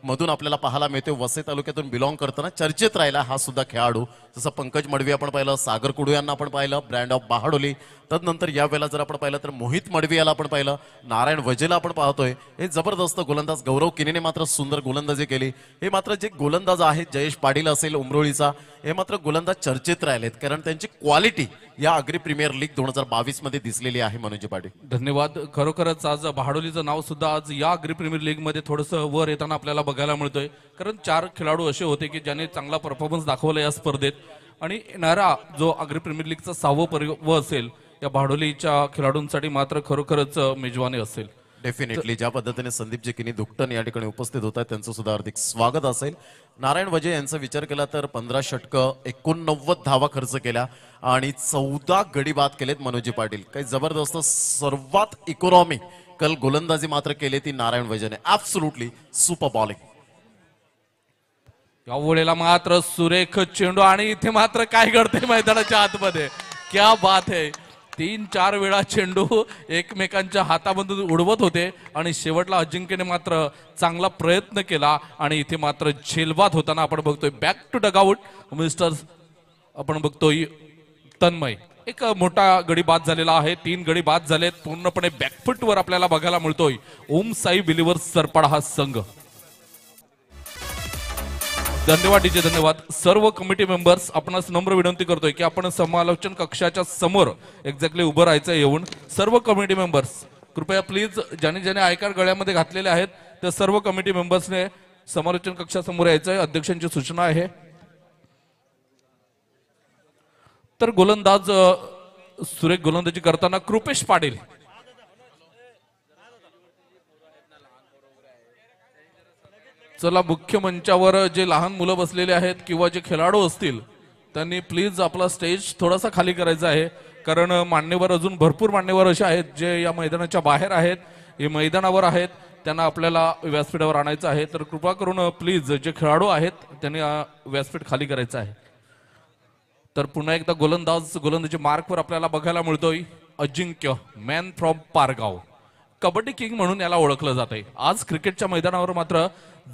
मधून आपल्याला पाहायला मिळते. वसई तालुक्यातून बिलॉंग करताना चर्चेत राहिला हा सुद्धा खेळाडू. जसं पंकज मडवी आपण पाहिलं, सागर कुडू यांना आपण पाहिलं, ब्रँड ऑफ बहाडोली. तदनंतर यावेळेला जर आपण पाहिलं तर मोहित मडवी याला आपण पाहिलं, नारायण वजेला आपण पाहतोय. हे जबरदस्त गोलंदाज. गौरव किनीने मात्र सुंदर गोलंदाजी केली. हे मात्र जे गोलंदाज आहेत, जयेश पाटील असेल उमरोळीचा, हे मात्र गोलंदाज चर्चेत राहिलेत कारण त्यांची क्वालिटी या अग्री प्रीमियर लीग 2022 मध्ये दिसलेली आहे. मनोजी पाटील, धन्यवाद. खरोखरच आज बहाडोलीचं नाव सुद्धा आज या अग्री प्रीमियर लीग मध्ये थोडंसं वर येताना आपल्याला बघायला मिळतोय. कारण 4 खेळाडू असे होते की ज्याने चांगला परफॉर्मन्स दाखवला या स्पर्धेत. आणि येणारा जो अग्री प्रीमियर लीगचा 6वं पर्व असेल या बहाडोलीच्या खेळाडूंसाठी मात्र खरोखरच मेजवानी असेल. डेफिनेटली. ज्या पद्धतीने संदीपजी किनी दुकटन या ठिकाणी उपस्थित होत आहेत त्यांचं सुद्धा हार्दिक स्वागत असेल. नारायण वजे यांचा विचार केला तर 15 षटकं 89 धावा खर्च केल्या आणि 14 गडी बाद केलेत. मनोजी पाटील, काही जबरदस्त सर्वात इकॉनॉमिकल गोलंदाजी मात्र केली ती नारायण वजेने. Absolutely super bowling. या वेळेला मात्र सुरेख चेंडू आणि इथे मात्र काय घडते मैदानाच्या आतमध्ये, क्या बात है. 3-4 वेळा चेंडू एकमेकांच्या हातामधून उडवत होते आणि शेवटला अजिंक्यने मात्र चांगला प्रयत्न केला आणि इथे मात्र झेलबाद होताना आपण बघतोय. बॅक टू डगआउट मिस्टर आपण बघतोय तन्मय. एक मोठा गडी बाद झालेला आहे. 3 गडी बाद झालेत. पूर्णपणे बॅकफुट वर आपल्याला बघायला मिळतोय ओम साई बिलीव्हर्स सरपाडा हा संघ. धन्यवाद डीजे, धन्यवाद. सर्व कमिटी मेंबर्स आपणास नम्र विनंती करतोय की आपण समालोचन कक्षाच्या समोर एक्झॅक्टली उभं राहायचं येऊन. सर्व कमिटी मेंबर्स कृपया प्लीज, ज्याने ज्याने आयकार गळ्यामध्ये घातलेले आहेत त्या सर्व कमिटी मेंबर्सने समालोचन कक्षासमोर यायचंय. अध्यक्षांची सूचना आहे. तर गोलंदाज सुरेख गोलंदाजी करताना कृपेश पाटील. चला, मुख्य मंचावर जे लहान मुलं बसलेले आहेत किंवा जे खेळाडू असतील त्यांनी प्लीज आपला स्टेज थोडासा खाली करायचा आहे. कारण मान्यवर अजून भरपूर मान्यवर असे आहेत जे या मैदानाच्या बाहेर आहेत, हे मैदानावर आहेत, त्यांना आपल्याला व्यासपीठावर आणायचं आहे. तर कृपा करून प्लीज जे खेळाडू आहेत त्यांनी व्यासपीठ खाली करायचं आहे. तर पुन्हा एकदा गोलंदाजी मार्कवर आपल्याला बघायला मिळतोय Ajinkya, man from Pargaon. Kabaddi king म्हणून याला ओळखलं जात आहे. आज क्रिकेटच्या मैदानावर मात्र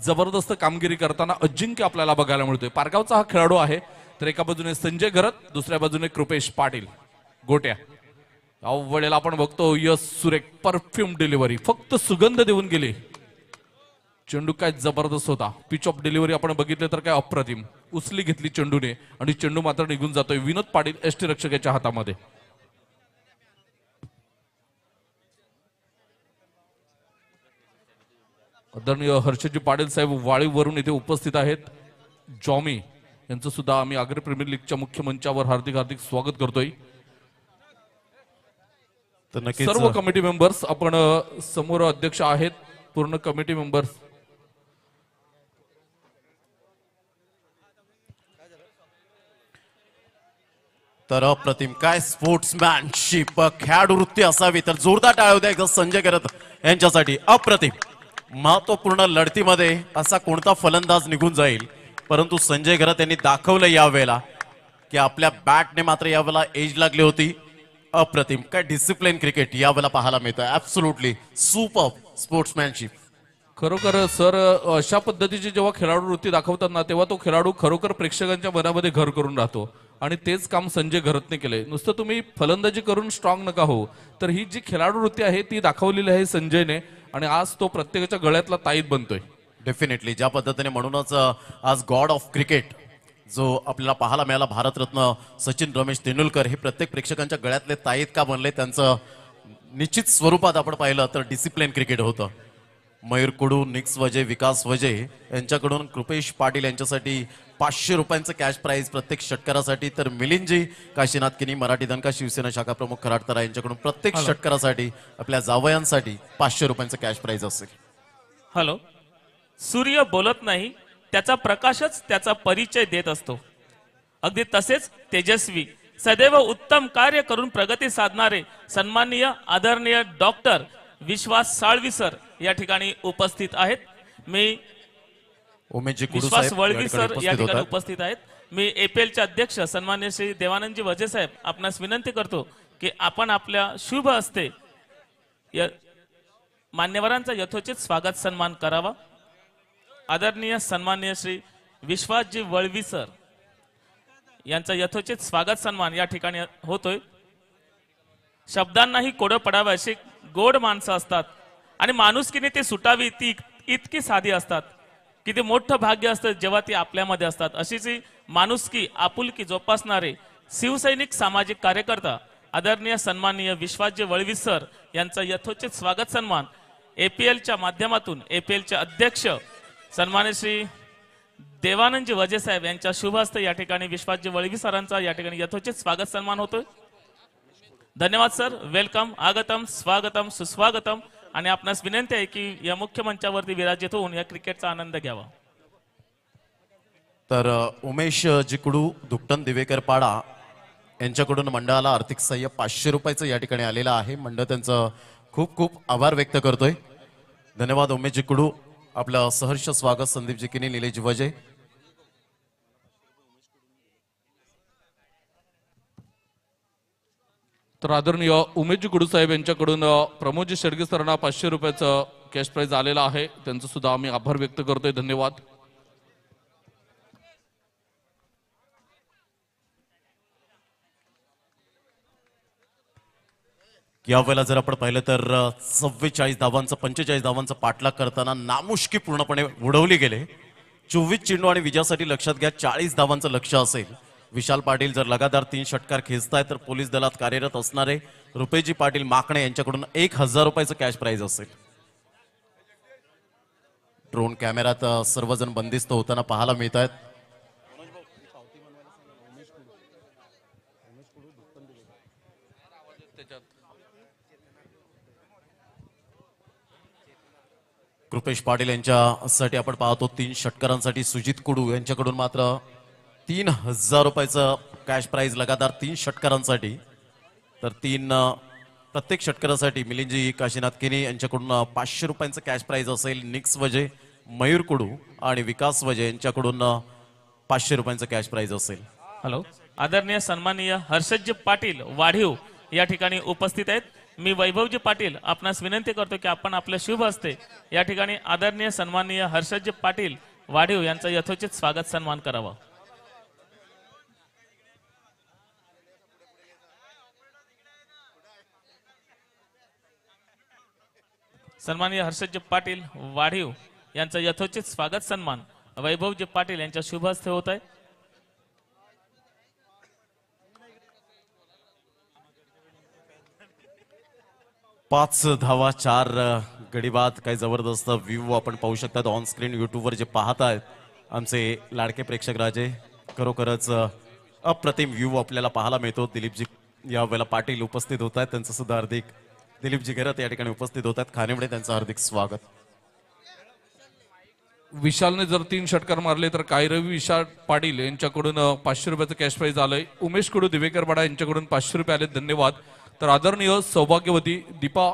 जबरदस्त कामगिरी करताना अजिंक्य आपल्याला बघायला मिळतोय. पारगावचा हा खेळाडू आहे. तर एका बाजूने संजय घरत, दुसऱ्या बाजूने कृपेश पाटील गोट्या. वेळेला आपण बघतो यस सुरेख परफ्यूम डिलिव्हरी, फक्त सुगंध देऊन गेली. चेंडू काय जबरदस्त होता. पिच ऑफ डिलिव्हरी आपण बघितले तर काय अप्रतिम. उचली घेतली चेंडूने आणि चेंडू मात्र निघून जातोय विनोद पाटील एसटी रक्षकाच्या हातामध्ये. आदरणीय हर्षजी पाटील साहेब वाळीवरून इथे उपस्थित आहेत. जॉमी यांचं सुद्धा आम्ही अग्री प्रीमियर लीगच्या मुख्य मंचावर हार्दिक हार्दिक स्वागत करतोय. सर्व कमिटी मेंबर्स आपण समोर अध्यक्ष आहेत, पूर्ण कमिटी मेंबर्स. तर अप्रतिम काय स्पोर्ट्समॅनशिप, खेळाडू वृत्ती असावी. तर जोरदार टाळ्या द्या एकदा संजय घरत यांच्यासाठी. अप्रतिम महत्वपूर्ण लढतीमध्ये असा कोणता फलंदाज निघून जाईल, परंतु संजय घरत यांनी दाखवलं यावेळेला की आपल्या बॅटने मात्र यावेळेला एज लागली होती. अप्रतिम काय डिसिप्लिन क्रिकेट यावेळेला पाहायला मिळतं. Absolutely super sportsmanship. खरोखर सर अशा पद्धतीची जेव्हा खेळाडू वृत्ती दाखवतात ना तेव्हा तो खेळाडू खरोखर प्रेक्षकांच्या मनामध्ये घर करून राहतो आणि तेच काम संजय घरतने केले. नुसतं तुम्ही फलंदाजी करून स्ट्रॉंग नका हो, तर ही जी खेळाडू वृत्ती आहे ती दाखवलेली आहे संजयने आणि आज तो प्रत्येकाच्या गळ्यातला ताईत बनतोय. डेफिनेटली ज्या पद्धतीने म्हणूनच आज गॉड ऑफ क्रिकेट जो आपल्याला पाहायला मिळाला भारतरत्न सचिन रमेश तेंडुलकर हे प्रत्येक प्रेक्षकांच्या गळ्यातले ताईत का बनले त्यांचं निश्चित स्वरूपात आपण पाहिलं तर डिसिप्लिन क्रिकेट होतं. मयूर कुडू, निक्स वजे, विकास वजे यांच्याकडून कृपेश पाटील यांच्यासाठी 500 रुपयांचं कॅश प्राइज प्रत्येक षटकारासाठी, तर मिलिंदजी काशीनाथ किनी मराठी दणका शिवसेना शाखा प्रमुख खराडतरा यांच्याकडून प्रत्येक षटकारासाठी आपल्या जावयांसाठी 500 रुपयांचं कॅश प्राइज असेल. हॅलो. सूर्य बोलत नाही, त्याचा प्रकाशच त्याचा परिचय देत असतो. अगदी तसेच तेजस्वी सदैव उत्तम कार्य करून प्रगती साधणारे सन्माननीय आदरणीय डॉक्टर विश्वास साळवी सर या ठिकाणी उपस्थित आहेत. मी उमेशजी कुडू विश्वास साहेब वळवी सर या ठिकाणी होतात. उपस्थित आहेत. मी एपीएलचे अध्यक्ष सन्माननीय श्री देवानंदजी वजे साहेब आपणास विनंती करतो की आपण आपल्या शुभ हस्ते मान्यवरांचा यथोचित स्वागत सन्मान करावा. आदरणीय सन्माननीय श्री विश्वासजी वळवी सर यांचा यथोचित स्वागत सन्मान या ठिकाणी होतोय. शब्दांनाही कोडं पडावं अशी गोड माणसं असतात आणि माणुसकीने ती सुटावी ती इतकी साधी असतात की ते मोठं भाग्य असतं जेव्हा ती आपल्यामध्ये असतात. अशीच ही माणुसकी आपुलकी जोपासणारे शिवसैनिक सामाजिक कार्यकर्ता आदरणीय सन्माननीय विश्वासजी वळवी सर यांचा यथोचित स्वागत सन्मान एपीएलच्या माध्यमातून एपीएलचे अध्यक्ष सन्माननीय श्री देवानंदजी वजे साहेब यांच्या शुभ हस्ते या ठिकाणी विश्वासजी वळवी सरांचा या ठिकाणी यथोचित स्वागत सन्मान होतोय. धन्यवाद सर. वेलकम, आगतम, स्वागतम, सुस्वागतम. आणि आपणास विनंती आहे की या मुख्य मंचावरती विराजित होऊन या क्रिकेटचा आनंद घ्यावा. तर उमेश जिकडू दुकटन दिवेकर पाडा यांच्याकडून मंडळाला आर्थिक सहाय्य 500 रुपयाचं या ठिकाणी आलेलं आहे. मंडळ त्यांचं खूप खूप आभार व्यक्त करतोय. धन्यवाद उमेश जिकडू. आपलं सहर्ष स्वागत संदीप जिकिनी, निलेश वजे. तर आदरणीय उमेशजी कुडू साहेब यांच्याकडून प्रमोदजी शेडगे सरांना 500 रुपयाचं कॅश प्राइज आलेलं आहे. त्यांचं सुद्धा आम्ही आभार व्यक्त करतोय. धन्यवाद. यावेळेला जर आपण पाहिलं तर 44 धावांचं 45 धावांचं पाठलाग करताना नामुष्की पूर्णपणे उडवली गेले. 24 चेंडू आणि विजयासाठी लक्षात घ्या 40 धावांचं लक्ष असेल. विशाल पाटील जर लगातार 3 षटकार खेचताय तर पोलीस दलात कार्यरत असणारे रुपेजी पाटील माकणे यांच्याकडून 1000 रुपयाचं कॅश प्राइज असेल. ड्रोन कॅमेऱ्यात सर्वजण बंदिस्त होताना पाहायला मिळत आहेत. कृपेश पाटील यांच्यासाठी आपण पाहतो 3 षटकारांसाठी सुजित कुडू यांच्याकडून मात्र 3000 रुपयाचं कॅश प्राइज लगातार 3 षटकारांसाठी. तर प्रत्येक षटकारासाठी मिलिंदजी काशीनाथ किनी यांच्याकडून 500 रुपयांचं कॅश प्राइज असेल. निक्स वजे, मयूर कुडू आणि विकास वजे यांच्याकडून 500 रुपयांचं कॅश प्राइज असेल. हॅलो. आदरणीय सन्माननीय हर्षदजी पाटील वाढीव या ठिकाणी उपस्थित आहेत. मी वैभवजी पाटील आपणास विनंती करतो की आपण आपल्या शुभ हस्ते या ठिकाणी आदरणीय सन्माननीय हर्षदजी पाटील वाढीव यांचा यथोचित स्वागत सन्मान करावा. सन्माननीय हर्षदजी पाटील वाढीव यांचा यथोचित स्वागत सन्मान वैभवजी पाटील यांच्या शुभ हस्ते होत आहे. पाच धावा 4 गडी बाद. काही जबरदस्त व्ह्यू आपण पाहू शकतात ऑन स्क्रीन युट्यूबवर जे पाहत आहेत आमचे लाडके प्रेक्षक राजे. खरोखरच अप्रतिम व्ह्यू आपल्याला पाहायला मिळतो. दिलीपजी यावेळेला पाटील उपस्थित होत आहेत, त्यांचं सुद्धा हार्दिक. दिलीपजी घरात या ठिकाणी उपस्थित होतात. खानिवडे त्यांचं हार्दिक स्वागत. विशालने जर 3 षटकार मारले तर कायरवी विशाल पाटील यांच्याकडून 500 रुपयाचं कॅश प्राइज आलंय. उमेश कुडू दिवेकर पाडा यांच्याकडून 500 रुपये आले. धन्यवाद. तर आदरणीय सौभाग्यवती दीपा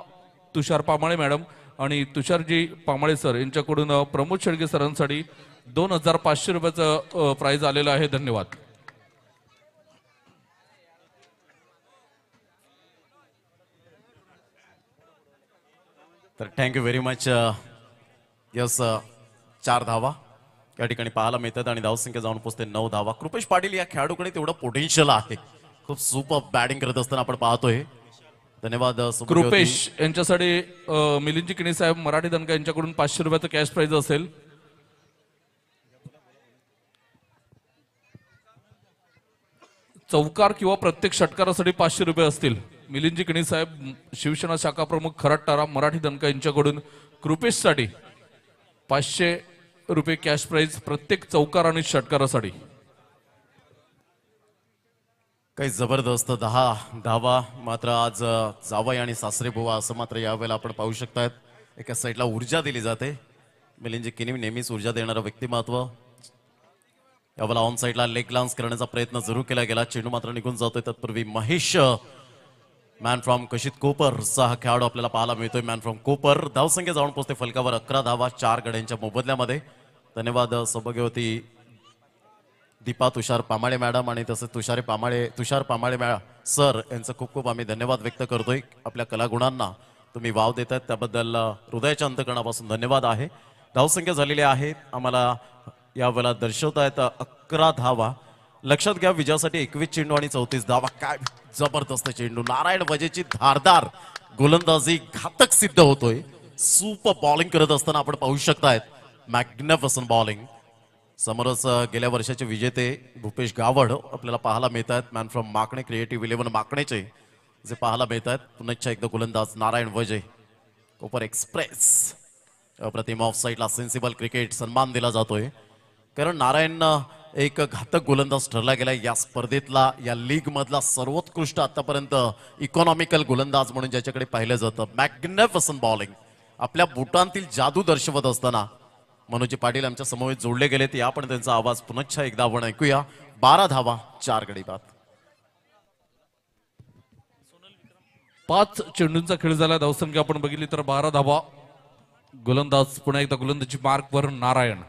तुषार पामाळे मॅडम आणि तुषारजी पामाळे सर यांच्याकडून प्रमोद शेडगे सरांसाठी 2500 रुपयाचं प्राइज आलेलं आहे. धन्यवाद. तर थँक्यू व्हेरी मच यस 4 धावा या ठिकाणी पाहायला मिळतात आणि धावसंख्या जाऊन पोहोचते 9 धावा. कृपेश पाटील या खेळाडूकडे तेवढं पोटेन्शियल आहे, खूप सुपर बॅटिंग करत असताना आपण पाहतोय. धन्यवाद कृपेश यांच्यासाठी मिलिंदजी किणी साहेब मराठी दणका यांच्याकडून 500 रुपयाचं कॅश प्राइज असेल. चौकार किंवा प्रत्येक षटकारासाठी 500 रुपये असतील. मिलिंदजी किणी साहेब शिवसेना शाखा प्रमुख खराटतारा मराठी दणका यांच्याकडून कृपेशसाठी 500 रुपये कॅश प्राइज प्रत्येक चौकार आणि षटकारासाठी. काही जबरदस्त 10 धावा मात्र आज जावई आणि सासरे बुवा असं मात्र यावेळेला आपण पाहू शकतात. एका साईडला ऊर्जा दिली जाते. मिलिंदजी किनी नेहमीच ऊर्जा देणारं व्यक्तिमत्व. यावेळेला ऑन साईडला लेग लान्स करण्याचा प्रयत्न जरूर केला गेला. चेंडू मात्र निघून जातोय. तत्पूर्वी महेश मॅन फ्रॉम कशित कोपरचा हा खेळाडू आपल्याला पाहायला मिळतोय. मॅन फ्रॉम कोपर धावसंख्या जाऊन पोहोचते फलकावर 11 धावा 4 गड्यांच्या मोबदल्यामध्ये. धन्यवाद सौभाग्यवती दीपा तुषार पामाळे मॅडम आणि तसेच तुषार पामाळे सर यांचं खूप खूप आम्ही धन्यवाद व्यक्त करतोय. आपल्या कलागुणांना तुम्ही वाव देतायत त्याबद्दल हृदयाच्या अंतकरणापासून धन्यवाद आहे. धावसंख्या झालेली आहे आम्हाला यावेळेला दर्शवतायत 11 धावा. लक्षात घ्या विजयासाठी 21 चेंडू आणि 34 धावा. काय जबरदस्त चेंडू. नारायण वजेची धारदार गोलंदाजी घातक सिद्ध होतोय. सुपर बॉलिंग करत असताना आपण पाहू शकतायत. Magnificent bowling. समोरच गेल्या वर्षाचे विजेते भूपेश गावड आपल्याला पाहायला मिळत आहेत. मॅन फ्रॉम माकणे क्रिएटिव्ह 11 माकणेचे जे पाहायला मिळत आहेत. पुन्हा एकदा गोलंदाज नारायण वजे कोपर एक्सप्रेस. अप्रतिम ऑफ साईडला सेन्सिबल क्रिकेट सन्मान दिला जातोय कारण नारायण एक घातक गोलंदाज ठरला गेला या स्पर्धेतला या लीग मधला सर्वोत्कृष्ट आतापर्यंत इकॉनॉमिकल गोलंदाज म्हणून ज्याच्याकडे पाहिलं जातं. Magnificent bowling. आपल्या बुटांतील जादू दर्शवत असताना मनोजी पाटील आमच्या समोर जोडले गेलेत. या पण त्यांचा आवाज पुन्हा एकदा आपण ऐकूया. 12 धावा 4 गडी बाद. 5 चेंडूंचा खेळ झाला. धावसंख्या आपण बघितली तर 12 धावा. गोलंदाज पुन्हा एकदा गोलंदाजी मार्कवर नारायण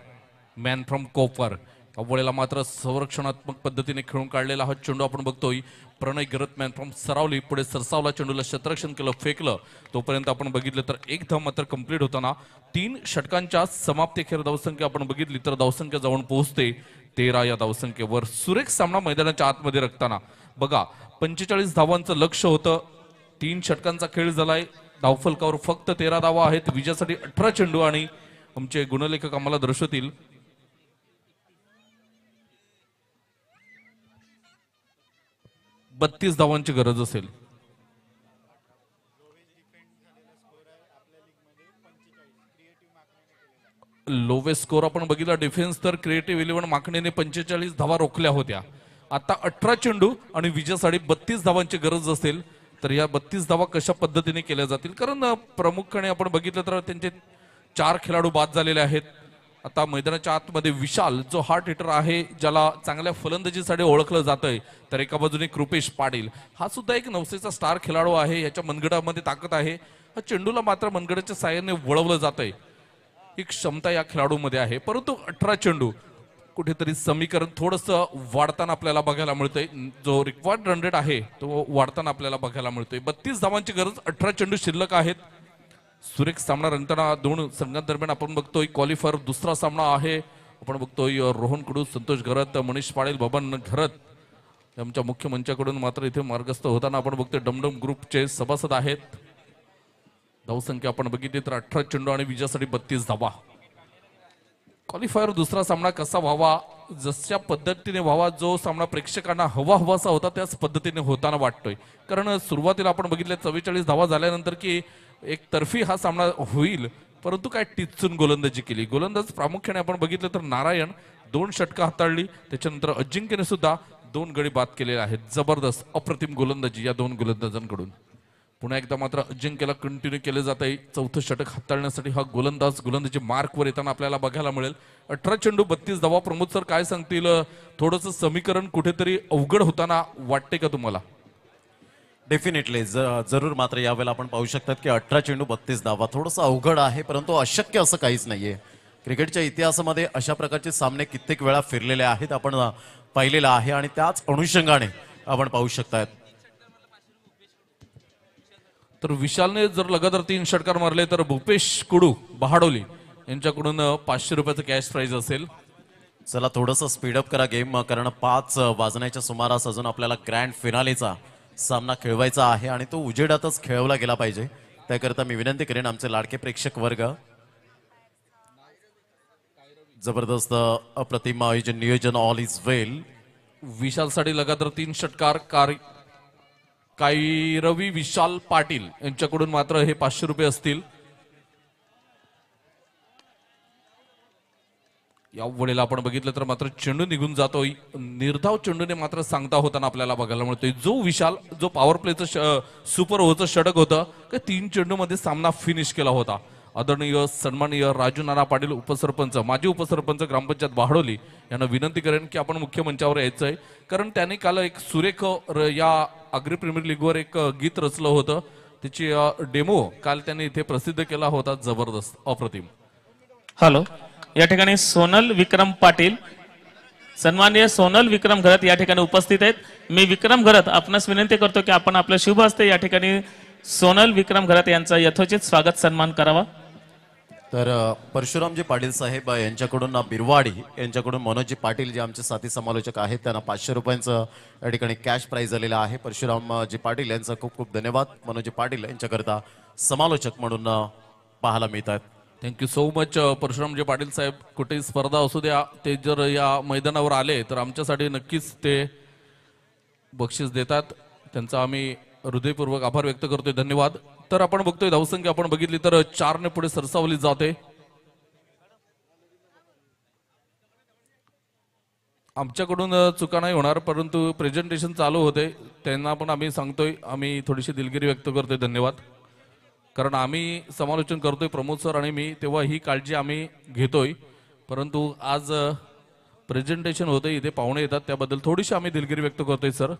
मॅन फ्रॉम कोपर. यावेळेला मात्र संरक्षणात्मक पद्धतीने खेळून काढलेला हा चेंडू आपण बघतोय. प्रणय गिरत मॅन फ्रॉम सरावली पुढे सरसावला चेंडूला क्षेत्ररक्षण केलं फेकलं. तोपर्यंत आपण बघितलं तर एक धाव मात्र कंप्लीट होताना 3 षटकांच्या समाप्तीखेर धावसंख्या आपण बघितली तर धावसंख्या जाऊन पोहोचते 13 या धावसंख्येवर. सुरेख सामना मैदानाच्या आतमध्ये रखताना बघा 45 धावांचं लक्ष होतं. 3 षटकांचा खेळ झालाय. धावफलकावर फक्त 13 धावा आहेत. विजयासाठी 18 चेंडू आणि आमचे गुणलेखक आम्हाला दर्शवतील 32 धावांची गरज असेल. लोवेस्ट स्कोर आपण बघितला डिफेन्स तर क्रिएटिव्ह 11 माकणेने 45 धावा रोखल्या होत्या. आता 18 चेंडू आणि विजयासाठी 32 धावांची गरज असेल तर या 32 धावा कशा पद्धतीने केल्या जातील कारण प्रमुखपणे आपण बघितलं तर त्यांचे 4 खेळाडू बाद झालेले आहेत. आता मैदानाच्या आतमध्ये विशाल जो हार्ट हिटर आहे ज्याला चांगल्या फलंदाजीसाठी ओळखलं जातंय तर एका बाजूने कृपेश पाटील हा सुद्धा एक नवसेचा स्टार खेळाडू आहे. याच्या मनगडामध्ये ताकद आहे. हा चेंडूला मात्र मनगडाच्या साहाय्याने वळवलं जातंय. ही क्षमता या खेळाडूमध्ये आहे. परंतु 18 चेंडू कुठेतरी समीकरण थोडंसं वाढताना आपल्याला बघायला मिळतंय. जो रिक्वायर्ड रन रेट आहे तो वाढताना आपल्याला बघायला मिळतोय. 32 धावांची गरज. 18 चेंडू शिल्लक आहेत. सुरेख सामना रंगताना 2 संघांदरम्यान आपण बघतोय. क्वालिफायर दुसरा सामना आहे. आपण बघतोय रोहन कडू संतोष घरत मनीष पाटील बबन घरत आमच्या मुख्य मंचाकडून मात्र इथे मार्गस्थ होताना आपण बघतोय डमडम ग्रुपचे सभासद आहेत. धावसंख्या आपण बघितली तर 18 चेंडू आणि विजयासाठी 32 धावा. क्वालिफायर दुसरा सामना कसा व्हावा जशा पद्धतीने व्हावा जो सामना प्रेक्षकांना हवासा होता त्याच पद्धतीने होताना वाटतोय. कारण सुरुवातीला आपण बघितलं 44 धावा झाल्यानंतर की एक तर्फी हा सामना होईल परंतु काय टिचून गोलंदाजी केली. गोलंदाज प्रामुख्याने आपण बघितलं तर नारायण 2 षटकं हाताळली. त्याच्यानंतर अजिंक्यने सुद्धा 2 गडी बाद केलेले आहेत. जबरदस्त अप्रतिम गोलंदाजी या 2 गोलंदाजांकडून. पुन्हा एकदा मात्र अजिंक्यला कंटिन्यू केले जात आहे. 4थं षटक हाताळण्यासाठी हा गोलंदाजी मार्कवर येताना आपल्याला बघायला मिळेल. 18 चेंडू 32 धावा. प्रमोद सर काय सांगतील थोडंसं समीकरण कुठेतरी अवघड होताना वाटते का तुम्हाला? डेफिनेटली जरूर. मात्र यावेळेला आपण पाहू शकतात की 18 चेंडू 32 धावा थोडंसं अवघड आहे परंतु अशक्य असं काहीच नाहीये. क्रिकेटच्या इतिहासामध्ये अशा प्रकारचे सामने कित्येक वेळा फिरलेले आहेत आपण पाहिलेलं आहे आणि त्याच अनुषंगाने आपण पाहू शकतात. तर विशालने जर लगातार 3 षटकार मारले तर भूपेश कुडू बहाडोली यांच्याकडून 500 रुपयाचं कॅश प्राइज असेल. चला थोडंसं स्पीडअप करा गेम, कारण 5 वाजण्याच्या सुमारास अजून आपल्याला ग्रँड फिनालेचा सामना खेळवायचा आहे आणि तो उजेडातच खेळवला गेला पाहिजे. त्याकरता मी विनंती करेन आमचे लाडके प्रेक्षक वर्ग, जबरदस्त अप्रतिम आयोजन नियोजन, ऑल इज वेल. विशालसाठी लगातार 3 षटकार. कायरवी विशाल पाटील यांच्याकडून मात्र हे 500 रुपये असतील. या वेळेला आपण बघितलं तर मात्र चेंडू निघून जातोय. निर्धाव चेंडूने मात्र सांगता होताना आपल्याला बघायला मिळतोय. जो विशाल जो पॉवर प्लेचं सुपर ओव्हरचं षटक होतं की 3 चेंडूमध्ये सामना फिनिश केला होता. आदरणीय सन्माननीय राजू नाना पाटील उपसरपंच, माजी उपसरपंच ग्रामपंचायत बाहडोली यांना विनंती करेन की आपण मुख्य मंचावर यायचं आहे, कारण त्यांनी काल एक सुरेख या आग्री प्रीमियर लीगवर एक गीत रचलं होतं. त्याची डेमो काल त्यांनी इथे प्रसिद्ध केला होता. जबरदस्त, अप्रतिम. हॅलो, या ठिकाणी सोनल विक्रम पाटील, सन्माननीय सोनल विक्रम घरत या ठिकाणी उपस्थित आहेत. मी विक्रम घरत आपणास विनंती करतो की आपण आपल्या शुभ हस्ते या ठिकाणी सोनल विक्रम घरत यांचा यथोचित स्वागत सन्मान करावा. तर परशुरामजी पाटील साहेब यांच्याकडून बिरवाडी यांच्याकडून मनोजी पाटील जे आमचे साथी समालोचक आहेत त्यांना 500 रुपयांचं या ठिकाणी कॅश प्राइज आलेलं आहे. परशुरामजी पाटील यांचा खूप खूप धन्यवाद. मनोजी पाटील यांच्याकरता समालोचक म्हणून पाहायला मिळतात. Thank you so much Parshuramji Patil साहेब. कुठेही स्पर्धा असू द्या, ते जर या मैदानावर आले तर आमच्यासाठी नक्कीच ते बक्षीस देतात. त्यांचा आम्ही हृदयपूर्वक आभार व्यक्त करतोय. धन्यवाद. तर आपण बघतोय धावसंख्या आपण बघितली तर 4 ने पुढे सरसावली जाते. आमच्याकडून चुका नाही होणार, परंतु प्रेझेंटेशन चालू होते त्यांना पण आम्ही सांगतोय, आम्ही थोडीशी दिलगिरी व्यक्त करतोय. धन्यवाद. कारण आम्ही समालोचन करतोय प्रमोद सर आणि मी, तेव्हा ही काळजी आम्ही घेतोय. परंतु आज प्रेझेंटेशन होते, इथे पाहुणे येतात, त्याबद्दल थोडीशी आम्ही दिलगिरी व्यक्त करतोय सर.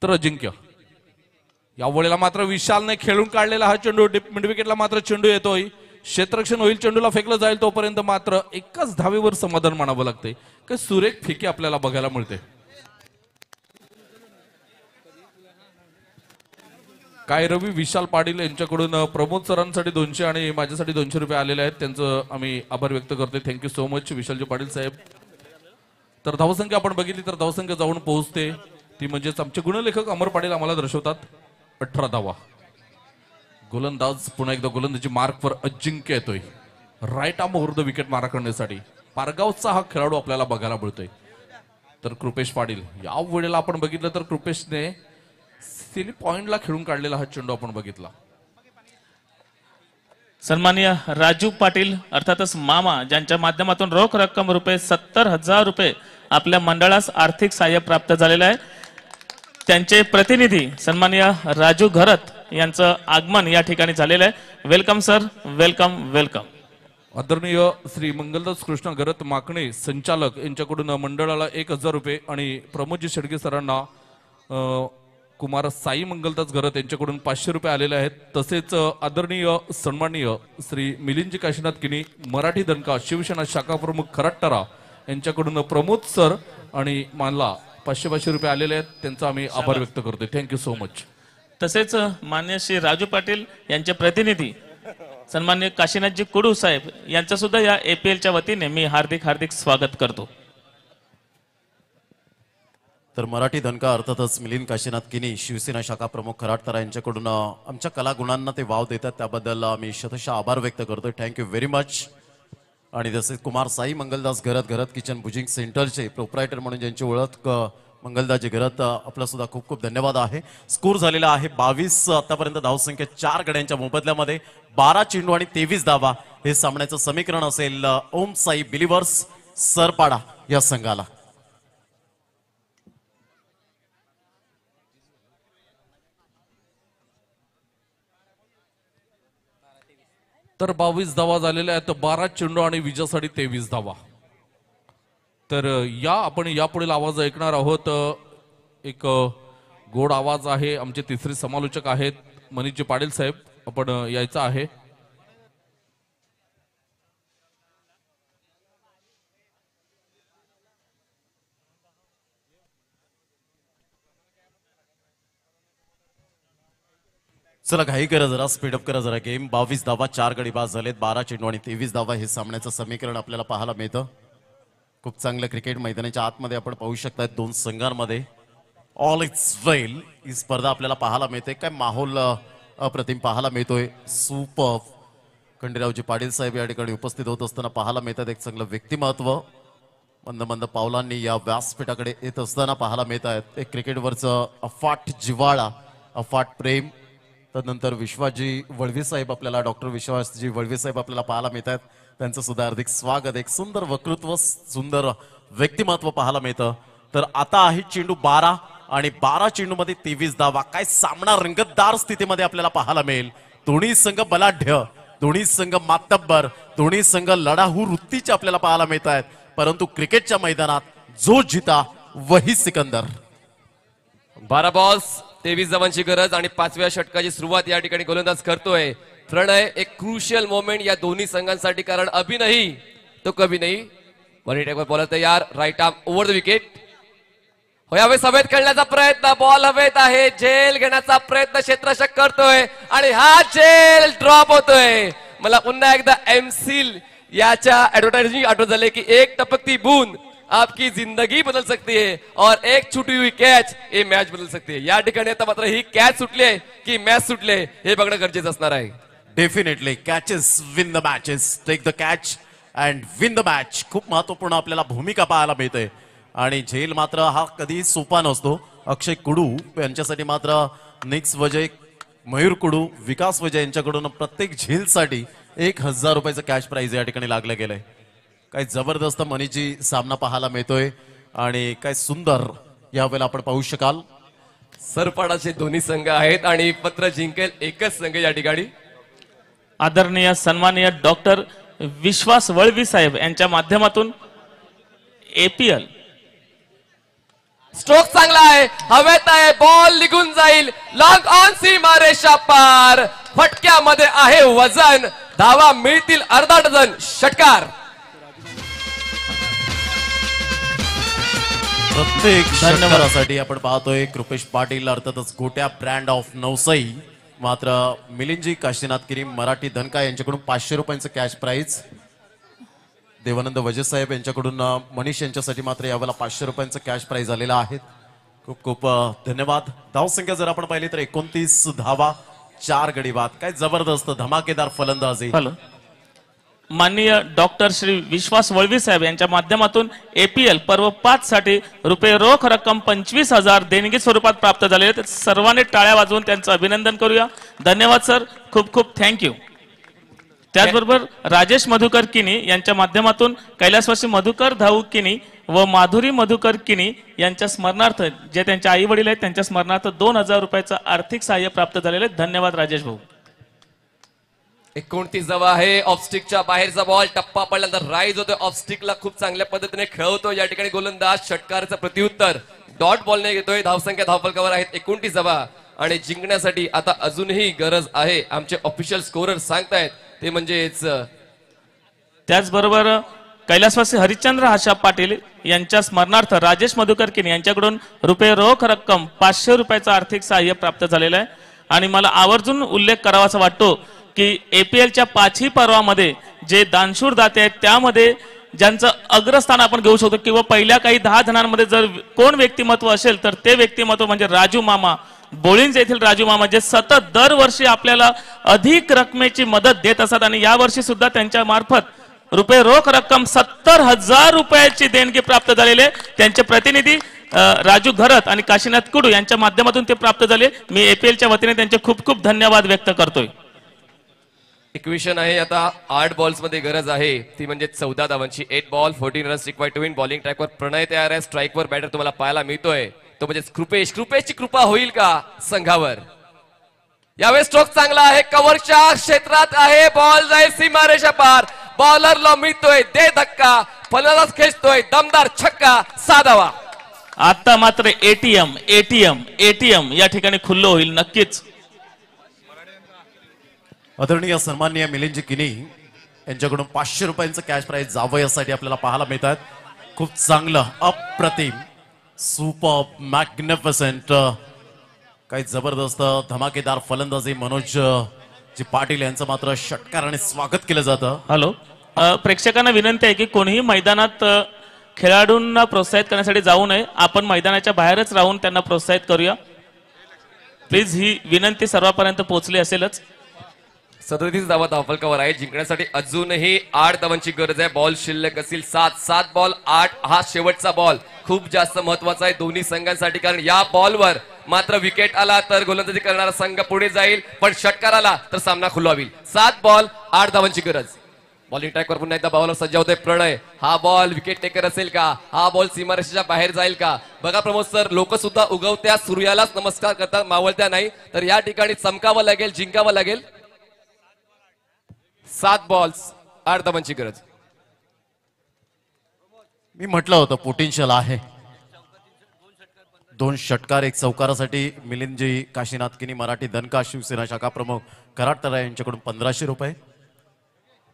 तर अजिंक्य या वेळेला मात्र विशालने खेळून काढलेला हा चेंडू मिड विकेटला मात्र चेंडू येतोय. क्षेत्ररक्षण होईल, चेंडूला फेकलं जाईल, तोपर्यंत मात्र एकाच धावेवर समाधान मानावं लागते. काही सुरेख फेकी आपल्याला बघायला मिळते. कायरवी विशाल पाटील यांच्याकडून प्रमोद सरांसाठी 200 आणि माझ्यासाठी 200 रुपये आलेले आहेत. त्यांचं आम्ही आभार व्यक्त करतोय. थँक्यू सो मच विशालजी पाटील साहेब. तर धावसंख्या आपण बघितली तर धावसंख्या जाऊन पोहोचते ती म्हणजेच आमचे गुणलेखक अमर पाटील आम्हाला दर्शवतात 18 धावा. गोलंदाज पुन्हा एकदा गोलंदाजी मार्कवर अजिंक्य येतोय. Right arm over the wicket मारा करण्यासाठी पारगावचा हा खेळाडू आपल्याला बघायला मिळतोय. तर कृपेश पाटील या वेळेला आपण बघितलं तर कृपेशने सिली पॉइंटला खेळून काढलेला हा चेंडू आपण बघितला. सन्माननीय राजू पाटील अर्थातच मामा, ज्यांच्या माध्यमातून रोख रक्कम रुपये 70,000 रुपये आपल्या मंडळास आर्थिक सहाय्य प्राप्त झालेलं आहे. त्यांचे प्रतिनिधी सन्माननीय राजू घरत यांचं आगमन या ठिकाणी झालेलं आहे. Welcome sir, welcome welcome. आदरणीय श्री मंगलदास कृष्ण घरत माकणे संचालक यांच्याकडून मंडळाला 1,000 रुपये आणि प्रमोदजी शेडगे सरांना कुमार साई मंगलदास घरत यांच्याकडून 500 रुपये आलेले आहेत. तसेच आदरणीय सन्माननीय श्री मिलिंदजी काशीनाथ किनी मराठी दणका शिवसेना शाखा प्रमुख खराट्टारा यांच्याकडून प्रमोद सर आणि मला 500 रुपये आलेले आहेत. त्यांचा आम्ही आभार व्यक्त करतोय. Thank you so much. तसेच मान्य श्री राजू पाटील यांचे प्रतिनिधी सन्मान्य काशीनाथजी कुडू साहेब यांचं सुद्धा या APLच्या वतीने मी हार्दिक हार्दिक स्वागत करतो. तर मराठी दणका अर्थातच मिलिंद काशीनाथ किनी शिवसेना शाखा प्रमुख खराटतरा यांच्याकडून आमच्या कलागुणांना ते वाव देतात, त्याबद्दल आम्ही शतशः आभार व्यक्त करतोय. Thank you very much. आणि तसेच कुमार साई मंगलदास घरत किचन बुजिंग सेंटरचे प्रोप्रायटर म्हणून ज्यांची ओळख मंगलदासजी घरत, आपला सुद्धा खूप खूप धन्यवाद आहे. स्कोर झालेला आहे 22. आतापर्यंत धावसंख्या 4 गड्यांच्या मोबदल्यामध्ये 12 चेंडू आणि 23 धावा हे सामन्याचं समीकरण असेल ओम साई बिलिव्हर्स सरपाडा या संघाला. तर 22 धावा झालेल्या आहेत. 12 चेंडू आणि विजयासाठी 23 धावा. तर आपण यापुढील आवाज ऐकणार आहोत. एक गोड आवाज आहे. आमचे तिसरे समालोचक आहेत मनीषजी पाटील साहेब, आपण यायचं आहे. चला घाई करा जरा, स्पीडअप करा जरा गेम. 22 धावा, 4 गडी बाद झालेत, 12 चेंडू आणि 23 धावा हे सामन्याचं समीकरण आपल्याला पाहायला मिळतं. खूप चांगलं क्रिकेट मैदानाच्या आतमध्ये आपण पाहू शकता दोन संघांमध्ये. ऑल इट्स वेल ही स्पर्धा आपल्याला पाहायला मिळते. काय माहोल अप्रतिम पाहायला मिळतोय. सुपर खंडेरावजी पाटील साहेब या ठिकाणी उपस्थित होत असताना पाहायला मिळतात. एक चांगलं व्यक्तिमत्व मंद मंद पावलांनी या व्यासपीठाकडे येत असताना पाहायला मिळत आहेत. एक क्रिकेटवरचं अफाट जिव्हाळा, अफाट प्रेम. तदनंतर विश्वासजी वळवी साहेब आपल्याला, डॉक्टर विश्वासजी वळवी साहेब आपल्याला पाहायला मिळत आहेत. त्यांचं सुद्धा हार्दिक स्वागत. एक सुंदर वक्तृत्व, सुंदर व्यक्तिमत्व पाहायला मिळतं. तर आता आहे चेंडू 12 आणि 12 चेंडू मध्ये 23 धावा. काय सामना रंगतदार स्थितीमध्ये आपल्याला पाहायला मिळेल. दोन्ही संघ बलाढ्य, दोन्ही संघ मातब्बर, दोन्ही संघ लढाऊ वृत्तीचे आपल्याला पाहायला मिळत आहेत. परंतु क्रिकेटच्या मैदानात जो जिता वही सिकंदर. 12 बॉल्स 23 धावांची गरज आणि 5व्या षटकाची सुरुवात या ठिकाणी गोलंदाज करतोय प्रणय. एक क्रुशियल मोमेंट या दोन्ही संघांसाठी, कारण अभी नाही तो कभी नाही. वनी टेकवर बॉलर तयार, right arm over the wicket. हवेत हवेत खेळण्याचा प्रयत्न, बॉल हवेत आहे, झेल घेण्याचा प्रयत्न क्षेत्ररक्षक करतोय आणि हा झेल ड्रॉप होतोय. मला पुन्हा एकदा एमसील याच्या ऍडव्हर्टायझिंग आठवत झाले की एक टपकती बूंद आपकी जिंदगी बदल सकती है और एक छुटी हुई कैच ये मॅच बदल सकती है. या ठिकाणी आता मात्र ही कॅच सुटली आहे की मॅच सुटले हे बघणं गरजेचं असणार आहे. Definitely catches win the matches. Take the catch and win the match. खूप महत्वपूर्ण आपल्याला भूमिका पाहायला मिळते. आणि झेल मात्र हा कधी सोपा नसतो. अक्षय कुडू यांच्यासाठी मात्र निक्स वजय, मयूर कुडू, विकास वजय यांच्याकडून प्रत्येक झेलसाठी 1000 रुपयाचं कॅश प्राइज या ठिकाणी लागलं गेलंय. काय जबरदस्त मनीची सामना पाहायला मिळतोय आणि काय सुंदर यावेळेला आपण पाहू शकाल. सरपाडाचे दोन्ही संघ आहेत आणि पत्र जिंकेल एकच संघ या ठिकाणी. आदरणीय सन्माननीय डॉक्टर विश्वास वळवी साहेब यांच्या माध्यमातून एपीएल. स्ट्रोक चांगला आहे, हवेत आहे, बॉल निघून जाईल, लॉंग ऑन सीमारेषा पार. फटक्यामध्ये आहे वजन, धावा मिळतील अर्धा डझन. षटकार. प्रत्येक षटकारासाठी आपण पाहतोय कृपेश पाटील अर्थातच गोट्या ब्रँड ऑफ नवसाई. मात्र मिलिंदजी काशीनाथ किरी मराठी धनका यांच्याकडून 500 रुपयांचं कॅश प्राइज. देवानंद वजे साहेब यांच्याकडून मनीष यांच्यासाठी मात्र यावेळेला 500 रुपयांचं कॅश प्राइज आलेलं आहे. खूप खूप धन्यवाद. धावसंख्या जर आपण पाहिली तर 29 धावा, 4 गडी बाद. काय जबरदस्त धमाकेदार फलंदाजी. माननीय डॉक्टर श्री विश्वास वळवी साहेब यांच्या माध्यमातून एपीएल पर्व 5 साठी रुपये रोख रक्कम 25,000 देणगी स्वरूपात प्राप्त झाले. सर्वांनी टाळ्या वाजवून त्यांचं अभिनंदन करूया. धन्यवाद सर, खूप खूप थँक्यू. त्याचबरोबर राजेश मधुकर किनी यांच्या माध्यमातून कैलासवासी मधुकर धाऊ किनी व माधुरी मधुकर किनी यांच्या स्मरणार्थ, जे त्यांचे आई वडील आहेत त्यांच्या स्मरणार्थ 2000 रुपयाचं आर्थिक सहाय्य प्राप्त झालेले. धन्यवाद राजेश भाऊ. 29 धावा आहे. ऑफस्टिकच्या बाहेरचा बॉल, टप्पा पडल्यानंतर राईज होतोय. ऑफस्टिकला खूप चांगल्या पद्धतीने खेळवतो या ठिकाणी गोलंदाज. षटकाराचं प्रत्युत्तर डॉट बॉलने घेतोय. धावसंख्या धावफलकावर आहेत 29 धावा आणि जिंकण्यासाठी आता अजूनही गरज आहे. आमचे ऑफिशियल स्कोरर सांगतायत ते म्हणजेच. त्याचबरोबर कैलासवासी हरिश्चंद्र हाशा पाटील यांच्या स्मरणार्थ राजेश मधुकर किनी यांच्याकडून रुपये रोख रक्कम 500 रुपयाचं आर्थिक सहाय्य प्राप्त झालेलं आहे. आणि मला आवर्जून उल्लेख करावासा वाटतो की एपीएलच्या 5ही पर्वामध्ये जे दानशूर दाते आहेत त्यामध्ये ज्यांचं अग्रस्थान आपण घेऊ शकतो किंवा पहिल्या काही 10 जणांमध्ये जर कोण व्यक्तिमत्व असेल तर ते व्यक्तिमत्व म्हणजे राजू मामा, बोळिंज येथील राजू मामा, जे सतत दरवर्षी आपल्याला अधिक रकमेची मदत देत असतात. आणि यावर्षी सुद्धा त्यांच्या मार्फत रुपये रोख रक्कम 70,000 रुपयाची देणगी प्राप्त झालेले. त्यांचे प्रतिनिधी राजू घरत आणि काशीनाथ कुडू यांच्या माध्यमातून ते प्राप्त झाले. मी एपीएलच्या वतीने त्यांचे खूप खूप धन्यवाद व्यक्त करतोय. इक्वेशन आहे आता 8 बॉल्स मध्ये गरज आहे ती म्हणजे 14 धावांची. 8 ball 14 runs required to win. Bowling ट्रॅकवर प्रणय तयार आहे. स्ट्राईकवर बॅटर तुम्हाला पाहायला मिळतोय तो म्हणजे कृपेश. कृपेशची कृपा होईल का संघावर? यावेळी स्ट्रोक चांगला आहे, कव्हरच्या क्षेत्रात आहे, बॉल जाईल सीमारेषा पार. बॉलरला मिळतोय दे धक्का, फलंदाज खेचतोय दमदार छक्का. 6 धावा. आता मात्र एटीएम एटीएम एटीएम या ठिकाणी खुल्लं होईल नक्कीच. आदरणीय सन्माननीय मिलिंदजी किनी यांच्याकडून 500 रुपयांचं कॅश प्राइज जावं यासाठी आपल्याला पाहायला मिळतात. खूप चांगलं, अप्रतिम, सुपर, मॅग्निफिसंट. काही जबरदस्त धमाकेदार फलंदाजी मनोज जी पाटील यांचं मात्र षटकाराने स्वागत केलं जातं. हॅलो, प्रेक्षकांना विनंती आहे की कोणीही मैदानात खेळाडूंना प्रोत्साहित करण्यासाठी जाऊ नये. आपण मैदानाच्या बाहेरच राहून त्यांना प्रोत्साहित करूया प्लीज. ही विनंती सर्वांपर्यंत पोहोचली असेलच. 37 धावा धावफलकावर आहे. जिंकण्यासाठी अजूनही 8 धावांची गरज आहे. बॉल शिल्लक असतील 7 बॉल 8. हा शेवटचा बॉल खूप जास्त महत्वाचा आहे दोन्ही संघांसाठी, कारण या बॉलवर मात्र विकेट आला तर गोलंदाजी करणारा संघ पुढे जाईल, पण षटकार आला तर सामना खुला होईल. 7 बॉल 8 धावांची गरज. बॉलिंग ट्रॅकवर पुन्हा एकदा बॉलर सज्ज होतोय प्रणय. हा बॉल विकेट टेकर असेल का? हा बॉल सीमारेषेच्या बाहेर जाईल का? बघा प्रमोद सर, लोक सुद्धा उगवत्या सूर्यालाच नमस्कार करतात, मावळत्या नाही. तर या ठिकाणी चमकावं लागेल, जिंकावं लागेल. 7 बॉल्स 8 धावांची गरज. मी म्हटलं होतं पोटेन्शियल आहे. 2 षटकार 1 चौकारासाठी मिलिंदजी काशीनाथकिनी मराठी दनका शिवसेना शाखा प्रमुख कराडतरा यांच्याकडून 1500 रुपये.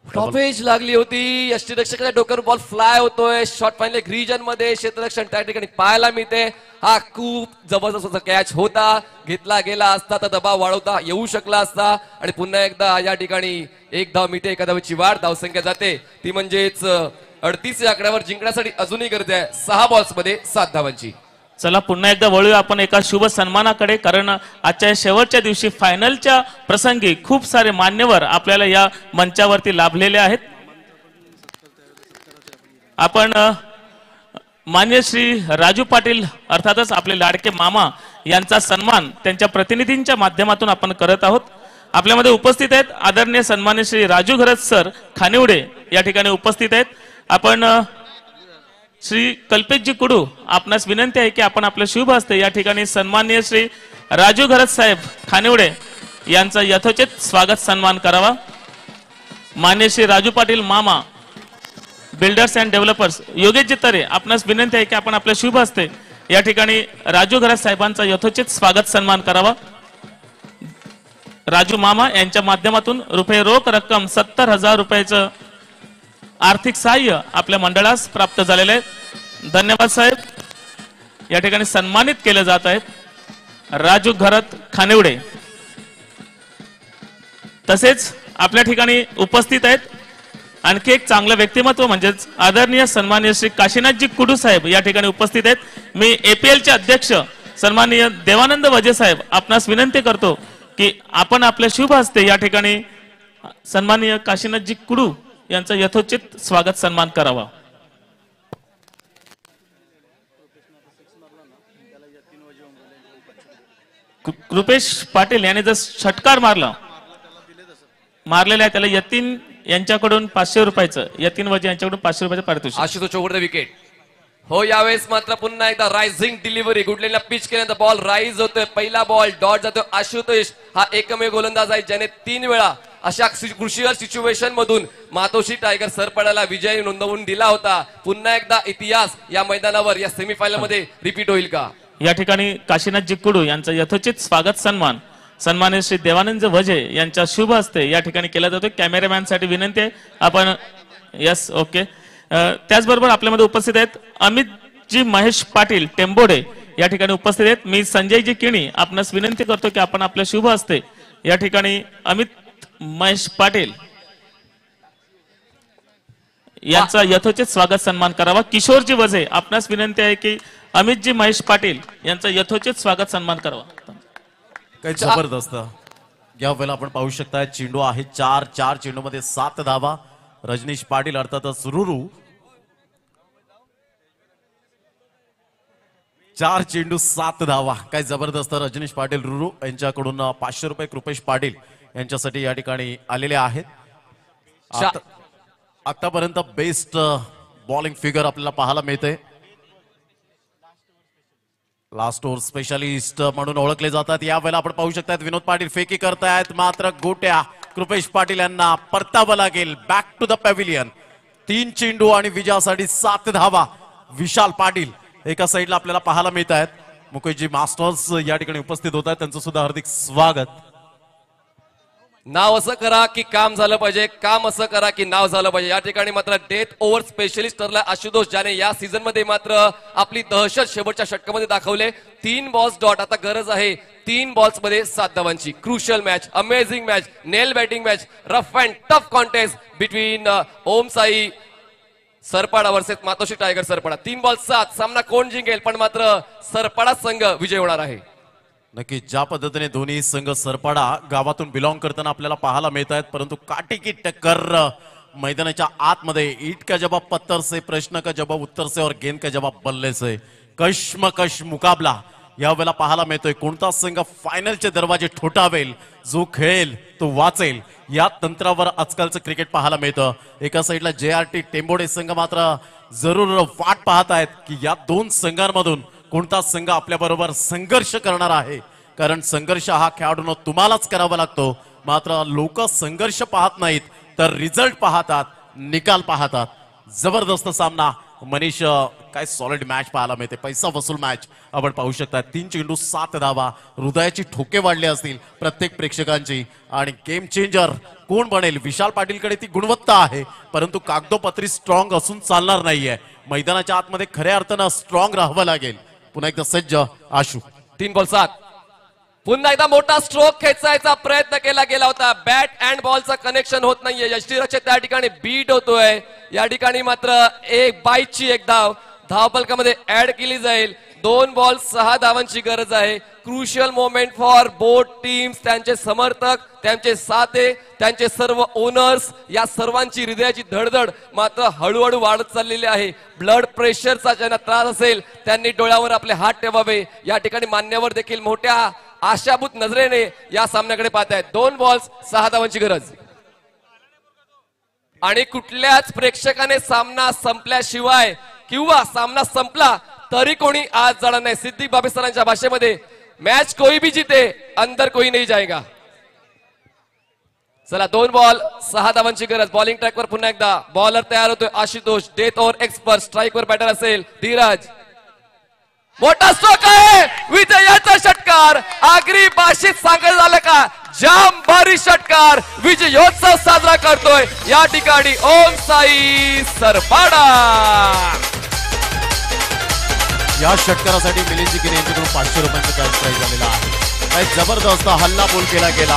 टॉपेज लागली होती. यष्टीरक्षकाच्या डोक्यावर बॉल फ्लाय होतोय. शॉट फायनल रिजन मध्ये क्षेत्ररक्षण त्या ठिकाणी पाहायला मिळते. हा खूप जबरदस्त कॅच होता. घेतला गेला असता तर दबाव वाढवता येऊ शकला असता. आणि पुन्हा एकदा या ठिकाणी 1 धाव मिळते. 1 धावेची वाढ. धावसंख्या जाते ती म्हणजेच 38 या आकड्यावर. जिंकण्यासाठी अजूनही गरज आहे 6 बॉल्स मध्ये 7 धावांची. चला पुन्हा एकदा वळूया आपण एका शुभ सन्मानाकडे, कारण आजच्या शेवटच्या दिवशी फायनलच्या प्रसंगी खूप सारे मान्यवर आपल्याला या मंचावरती लाभलेले आहेत. आपण मान्य श्री राजू पाटील अर्थातच आपले लाडके मामा यांचा सन्मान त्यांच्या प्रतिनिधींच्या माध्यमातून आपण करत आहोत. आपल्यामध्ये उपस्थित आहेत आदरणीय सन्मान्य श्री राजू घरत सर खानिवडे या ठिकाणी उपस्थित आहेत. आपण श्री कल्पेशजी कुडू, आपणास विनंती आहे की आपण आपल्या शुभ हस्ते या ठिकाणी सन्माननीय श्री राजू घरत साहेब खानिवडे यांचा यथोचित स्वागत सन्मान करावा. मान्य श्री राजू पाटील मामा बिल्डर्स अँड डेव्हलपर्स योगेशजी तरे, आपणास विनंती आहे की आपण आपल्या शुभ हस्ते या ठिकाणी राजू घरत साहेबांचा यथोचित स्वागत सन्मान करावा. राजू मामा यांच्या माध्यमातून रुपये रोख रक्कम 70,000 रुपयाचं आर्थिक सहाय्य आपल्या मंडळास प्राप्त झालेले आहे. धन्यवाद साहेब. या ठिकाणी सन्मानित केले जात आहेत राजू घरत खानिवडे. तसेच आपल्या ठिकाणी उपस्थित आहेत आणखी एक चांगलं व्यक्तिमत्व म्हणजेच आदरणीय सन्माननीय श्री काशीनाथजी कुडू साहेब या ठिकाणी उपस्थित आहेत. मी APL चे अध्यक्ष सन्माननीय देवानंद वजे साहेब आपणास विनंती करतो की आपण आपल्या शुभ हस्ते या ठिकाणी सन्माननीय काशीनाथजी कुडू यांचा यथोचित स्वागत सन्मान करावा. कृपेश पाटील यांनी जर षटकार मारलेला आहे त्याला यतीन यांच्याकडून 500 रुपयाचं, यतीन वजे यांच्याकडून 500 रुपयाचं पारितोषिक. Ashutosh over the wicket. हो, यावेळेस मात्र पुन्हा एकदा रायझिंग डिलिव्हरी. गुडलेला पिच केल्यानंतर बॉल राईज होतोय. पहिला बॉल डॉट जातोय. आशुतोष हा एकमेव गोलंदाज आहे ज्याने 3 वेळा अशा क्रुशियल सिच्युएशन मधून मातोश्री टायगर सरपडाला विजय नोंदवून दिला होता. पुन्हा एकदा इतिहास या मैदानावर या सेमीफायनल मध्ये रिपीट होईल का? या ठिकाणी काशीनाथजी कुडू यांचा यथोचित स्वागत सन्मान सन्माननीय श्री देवानंद वजे यांच्या शुभ हस्ते या ठिकाणी केला जातो. कॅमेरामॅन साठी विनंती आहे आपण यस ओके. त्याचबरोबर आपल्यामध्ये उपस्थित आहेत अमितजी महेश पाटील टेंबोडे या ठिकाणी उपस्थित आहेत. मी संजयजी किणी आपणास विनंती करतो की आपण आपल्या शुभ हस्ते या ठिकाणी अमित महेश पाटील यांचा यथोचित स्वागत सन्मान करावा. किशोरजी वजे आपणास विनंती आहे की अमितजी महेश पाटील यांचा यथोचित स्वागत सन्मान करावा. काही जबरदस्त या वेळेला आपण पाहू शकता चेंडू आहे 4 चेंडू मध्ये 7 धावा. रजनीश पाटील अर्थातच रुरू 4 चेंडू 7 धावा. काय जबरदस्त. रजनीश पाटील रुरू यांच्याकडून 500 रुपये कृपेश पाटील यांच्यासाठी या ठिकाणी आलेले आहेत. आतापर्यंत बेस्ट बॉलिंग फिगर आपल्याला पाहायला मिळते. लास्ट ओव्हर स्पेशलिस्ट म्हणून ओळखले जातात. यावेळेला आपण पाहू शकतात विनोद पाटील फेकी करतायत, मात्र गोट्या कृपेश पाटील यांना परतावं लागेल. Back to the pavilion. 3 चेंडू आणि विजयासाठी 7 धावा. विशाल पाटील एका साईडला आपल्याला पाहायला मिळत आहेत. मुकेशजी मास्टर्स या ठिकाणी उपस्थित होत आहेत, त्यांचं सुद्धा हार्दिक स्वागत. नाव असं करा की काम झालं पाहिजे, काम असं करा की नाव झालं पाहिजे. या ठिकाणी मात्र डेथ ओव्हर स्पेशलिस्ट ठरला आशुतोष, ज्याने या सीझन मध्ये मात्र आपली दहशत शेवटच्या षटकामध्ये दाखवले. 3 बॉल्स डॉट. आता गरज आहे 3 बॉल्स मध्ये 7 धावांची crucial match, amazing match, nail biting match, rough and tough contest between Om Sai Sarpada versus Matoshri Tiger Sarpada. 3 ball 7. सामना कोण जिंकेल, पण मात्र सरपाडा संघ विजय होणार आहे. नक्की ज्या पद्धतीने दोन्ही संघ सरपाडा गावातून बिलॉंग करताना आपल्याला पाहायला मिळत आहेत, परंतु काटेकी टक्कर मैदानाच्या आतमध्ये. ईट का जवाब पत्थर से, प्रश्न का जवाब उत्तर से और गेंद का जवाब बल्ले से. कश्मकश मुकाबला यावेळेला पाहायला मिळतोय. कोणता संघ फायनलचे दरवाजे ठोठावेल, जो खेळेल तो वाचेल, या तंत्रावर आजकालचं क्रिकेट पाहायला मिळतं. एका साईडला JRT टेंबोडे संघ मात्र जरूर वाट पाहत आहेत की या दोन संघांमधून कोणता संघ आपल्या बरोबर संघर्ष करणार आहे, कारण संघर्ष हा खेळाडूंना तुम्हालाच करावा लागतो. मात्र लोक संघर्ष पाहत नाहीत तर रिझल्ट पाहतात, निकाल पाहतात. जबरदस्त सामना. मनीष, काय सॉलिड मॅच पाहायला मिळते, पैसा वसूल मॅच आपण पाहू शकता. 3 चेंडू 7 धावा. हृदयाची ठोके वाढले असतील प्रत्येक प्रेक्षकांची. आणि गेम चेंजर कोण बनेल? विशाल पाटीलकडे ती गुणवत्ता आहे, परंतु कागदोपत्री स्ट्रॉंग असून चालणार नाहीये. मैदानाच्या आतमध्ये खऱ्या अर्थानं स्ट्रॉंग राहावं लागेल. पुन्हा एकदा सज्ज आशू. 3 बॉल 7. पुन्हा एकदा मोठा स्ट्रोक खेचायचा प्रयत्न केला गेला होता. बॅट अँड बॉलचं कनेक्शन होत नाहीये. यष्टीरक्षक त्या ठिकाणी बीट होतोय. या ठिकाणी मात्र एक बाईटची एक धाव धावफलकामध्ये ऍड केली जाईल. 2 बॉल 6 धावांची गरज आहे. Crucial moment for both teams. त्यांचे समर्थक, त्यांचे साथे, त्यांचे सर्व ओनर्स, या सर्वांची हृदयाची धडधड मात्र हळूहळू वाढत चाललेली आहे. ब्लड प्रेशरचा ज्यांना त्रास असेल त्यांनी डोळ्यावर आपले हात ठेवावे. या ठिकाणी मान्यवर देखील मोठ्या आशाभूत नजरेने या सामन्याकडे पाहत आहेत. 2 बॉल्स 6 धावांची गरज. आणि कुठल्याच प्रेक्षकाने सामना संपल्याशिवाय किंवा सामना संपला तरी कोणी आज जाणार नाही. सिद्दीक बाबे सरांच्या भाषेमध्ये मॅच कोई भी जीते अंदर कोई नहीं जाएगा. चला 2 बॉल 6 धावांची गरज. बॉलिंग ट्रॅकवर पुन्हा एकदा बॉलर तयार होतोय आशुतोष. Death over expert. स्ट्राईकवर बॅटर असेल धीरज. मोठा स्ट्रोक आहे. विजयाचा षटकार. आगरी भाषेत सांगायचं झालं का, जाम भारी षटकार. विजयोत्सव साजरा करतोय या ठिकाणी ओम साई सरपाडा. या षटकारासाठी मिलिंद जिकिने यांच्याकडून 500 रुपयांचा कॅश प्राइज झालेला आहे. काय जबरदस्त हल्ला बोल केला गेला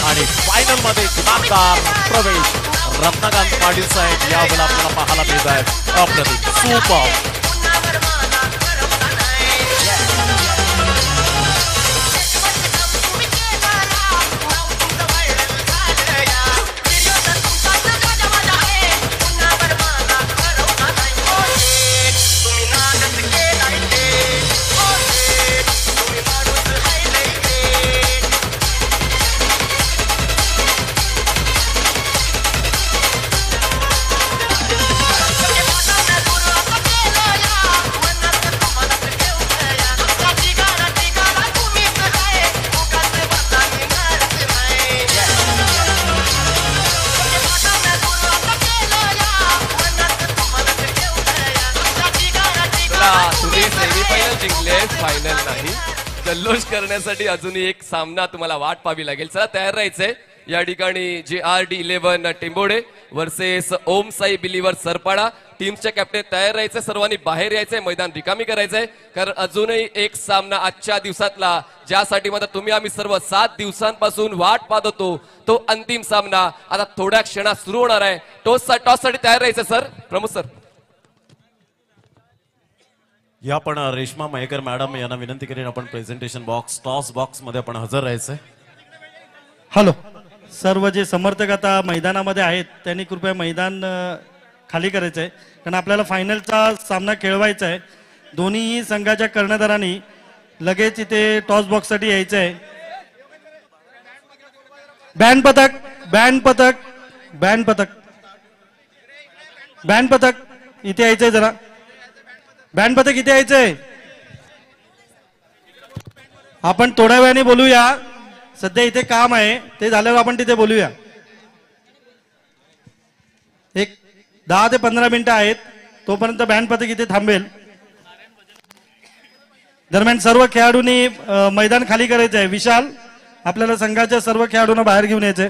आणि फायनल मध्ये दिमागदार प्रवेश. रत्नाकांत पाटील साहेब यावेळेला आपल्याला पाहायला मिळत आहेत. अप्रतिम, सुपर. फायनल नाही, जल्लोष करण्यासाठी अजूनही एक सामना तुम्हाला वाट पाहावी लागेल. चला तयार राहायचंय. या ठिकाणी JRD 11 टेंबोडे वर्सेस ओम साई बिलीवर सरपाडा. टीमचे कॅप्टन तयार राहायचंय. सर्वांनी बाहेर यायचंय, मैदान रिकामी करायचंय, कारण अजूनही एक सामना आजच्या दिवसातला, ज्यासाठी मात्र तुम्ही आम्ही सर्व 7 दिवसांपासून वाट पाहत होतो, तो अंतिम सामना आता थोड्या क्षणात सुरू होणार आहे. टॉससाठी तयार राहायचंय सर. प्रमोद सर. या पण रेश्मा मयेकर मॅडम यांना विनंती करेन, आपण प्रेझेंटेशन बॉक्स, टॉस बॉक्स मध्ये आपण हजर राहायचंय. हॅलो, सर्व जे समर्थक आता मैदानामध्ये आहेत त्यांनी कृपया मैदान खाली करायचंय, कारण आपल्याला फायनलचा सामना खेळवायचा आहे. दोन्ही संघाच्या कर्णधारांनी लगेच इथे टॉस बॉक्स साठी यायचं आहे. बँड पथक, बँड पथक, बँड पथक, बँड पथक इथे यायचंय. जरा बँड पथक इथे यायचंय. आपण थोड्या वेळाने बोलूया, सध्या इथे काम आहे, ते झाल्यावर आपण तिथे बोलूया. एक 10 ते 15 मिनिटं आहेत, तोपर्यंत बँड पथक इथे थांबेल. दरम्यान सर्व खेळाडूंनी मैदान खाली करायचं आहे. विशाल, आपल्याला संघाच्या सर्व खेळाडूंना बाहेर घेऊन यायचंय.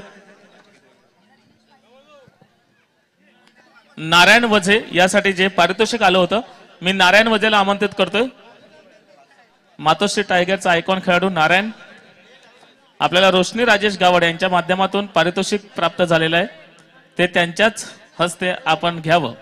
नारायण वझे यासाठी जे पारितोषिक आलं होतं, मी नारायण वझेला आमंत्रित करतोय. मातोश्री टायगरचा आयकॉन खेळाडू नारायण आपल्याला रोशनी राजेश गावड यांच्या माध्यमातून पारितोषिक प्राप्त झालेलं आहे, ते त्यांच्याच हस्ते आपण घ्यावं.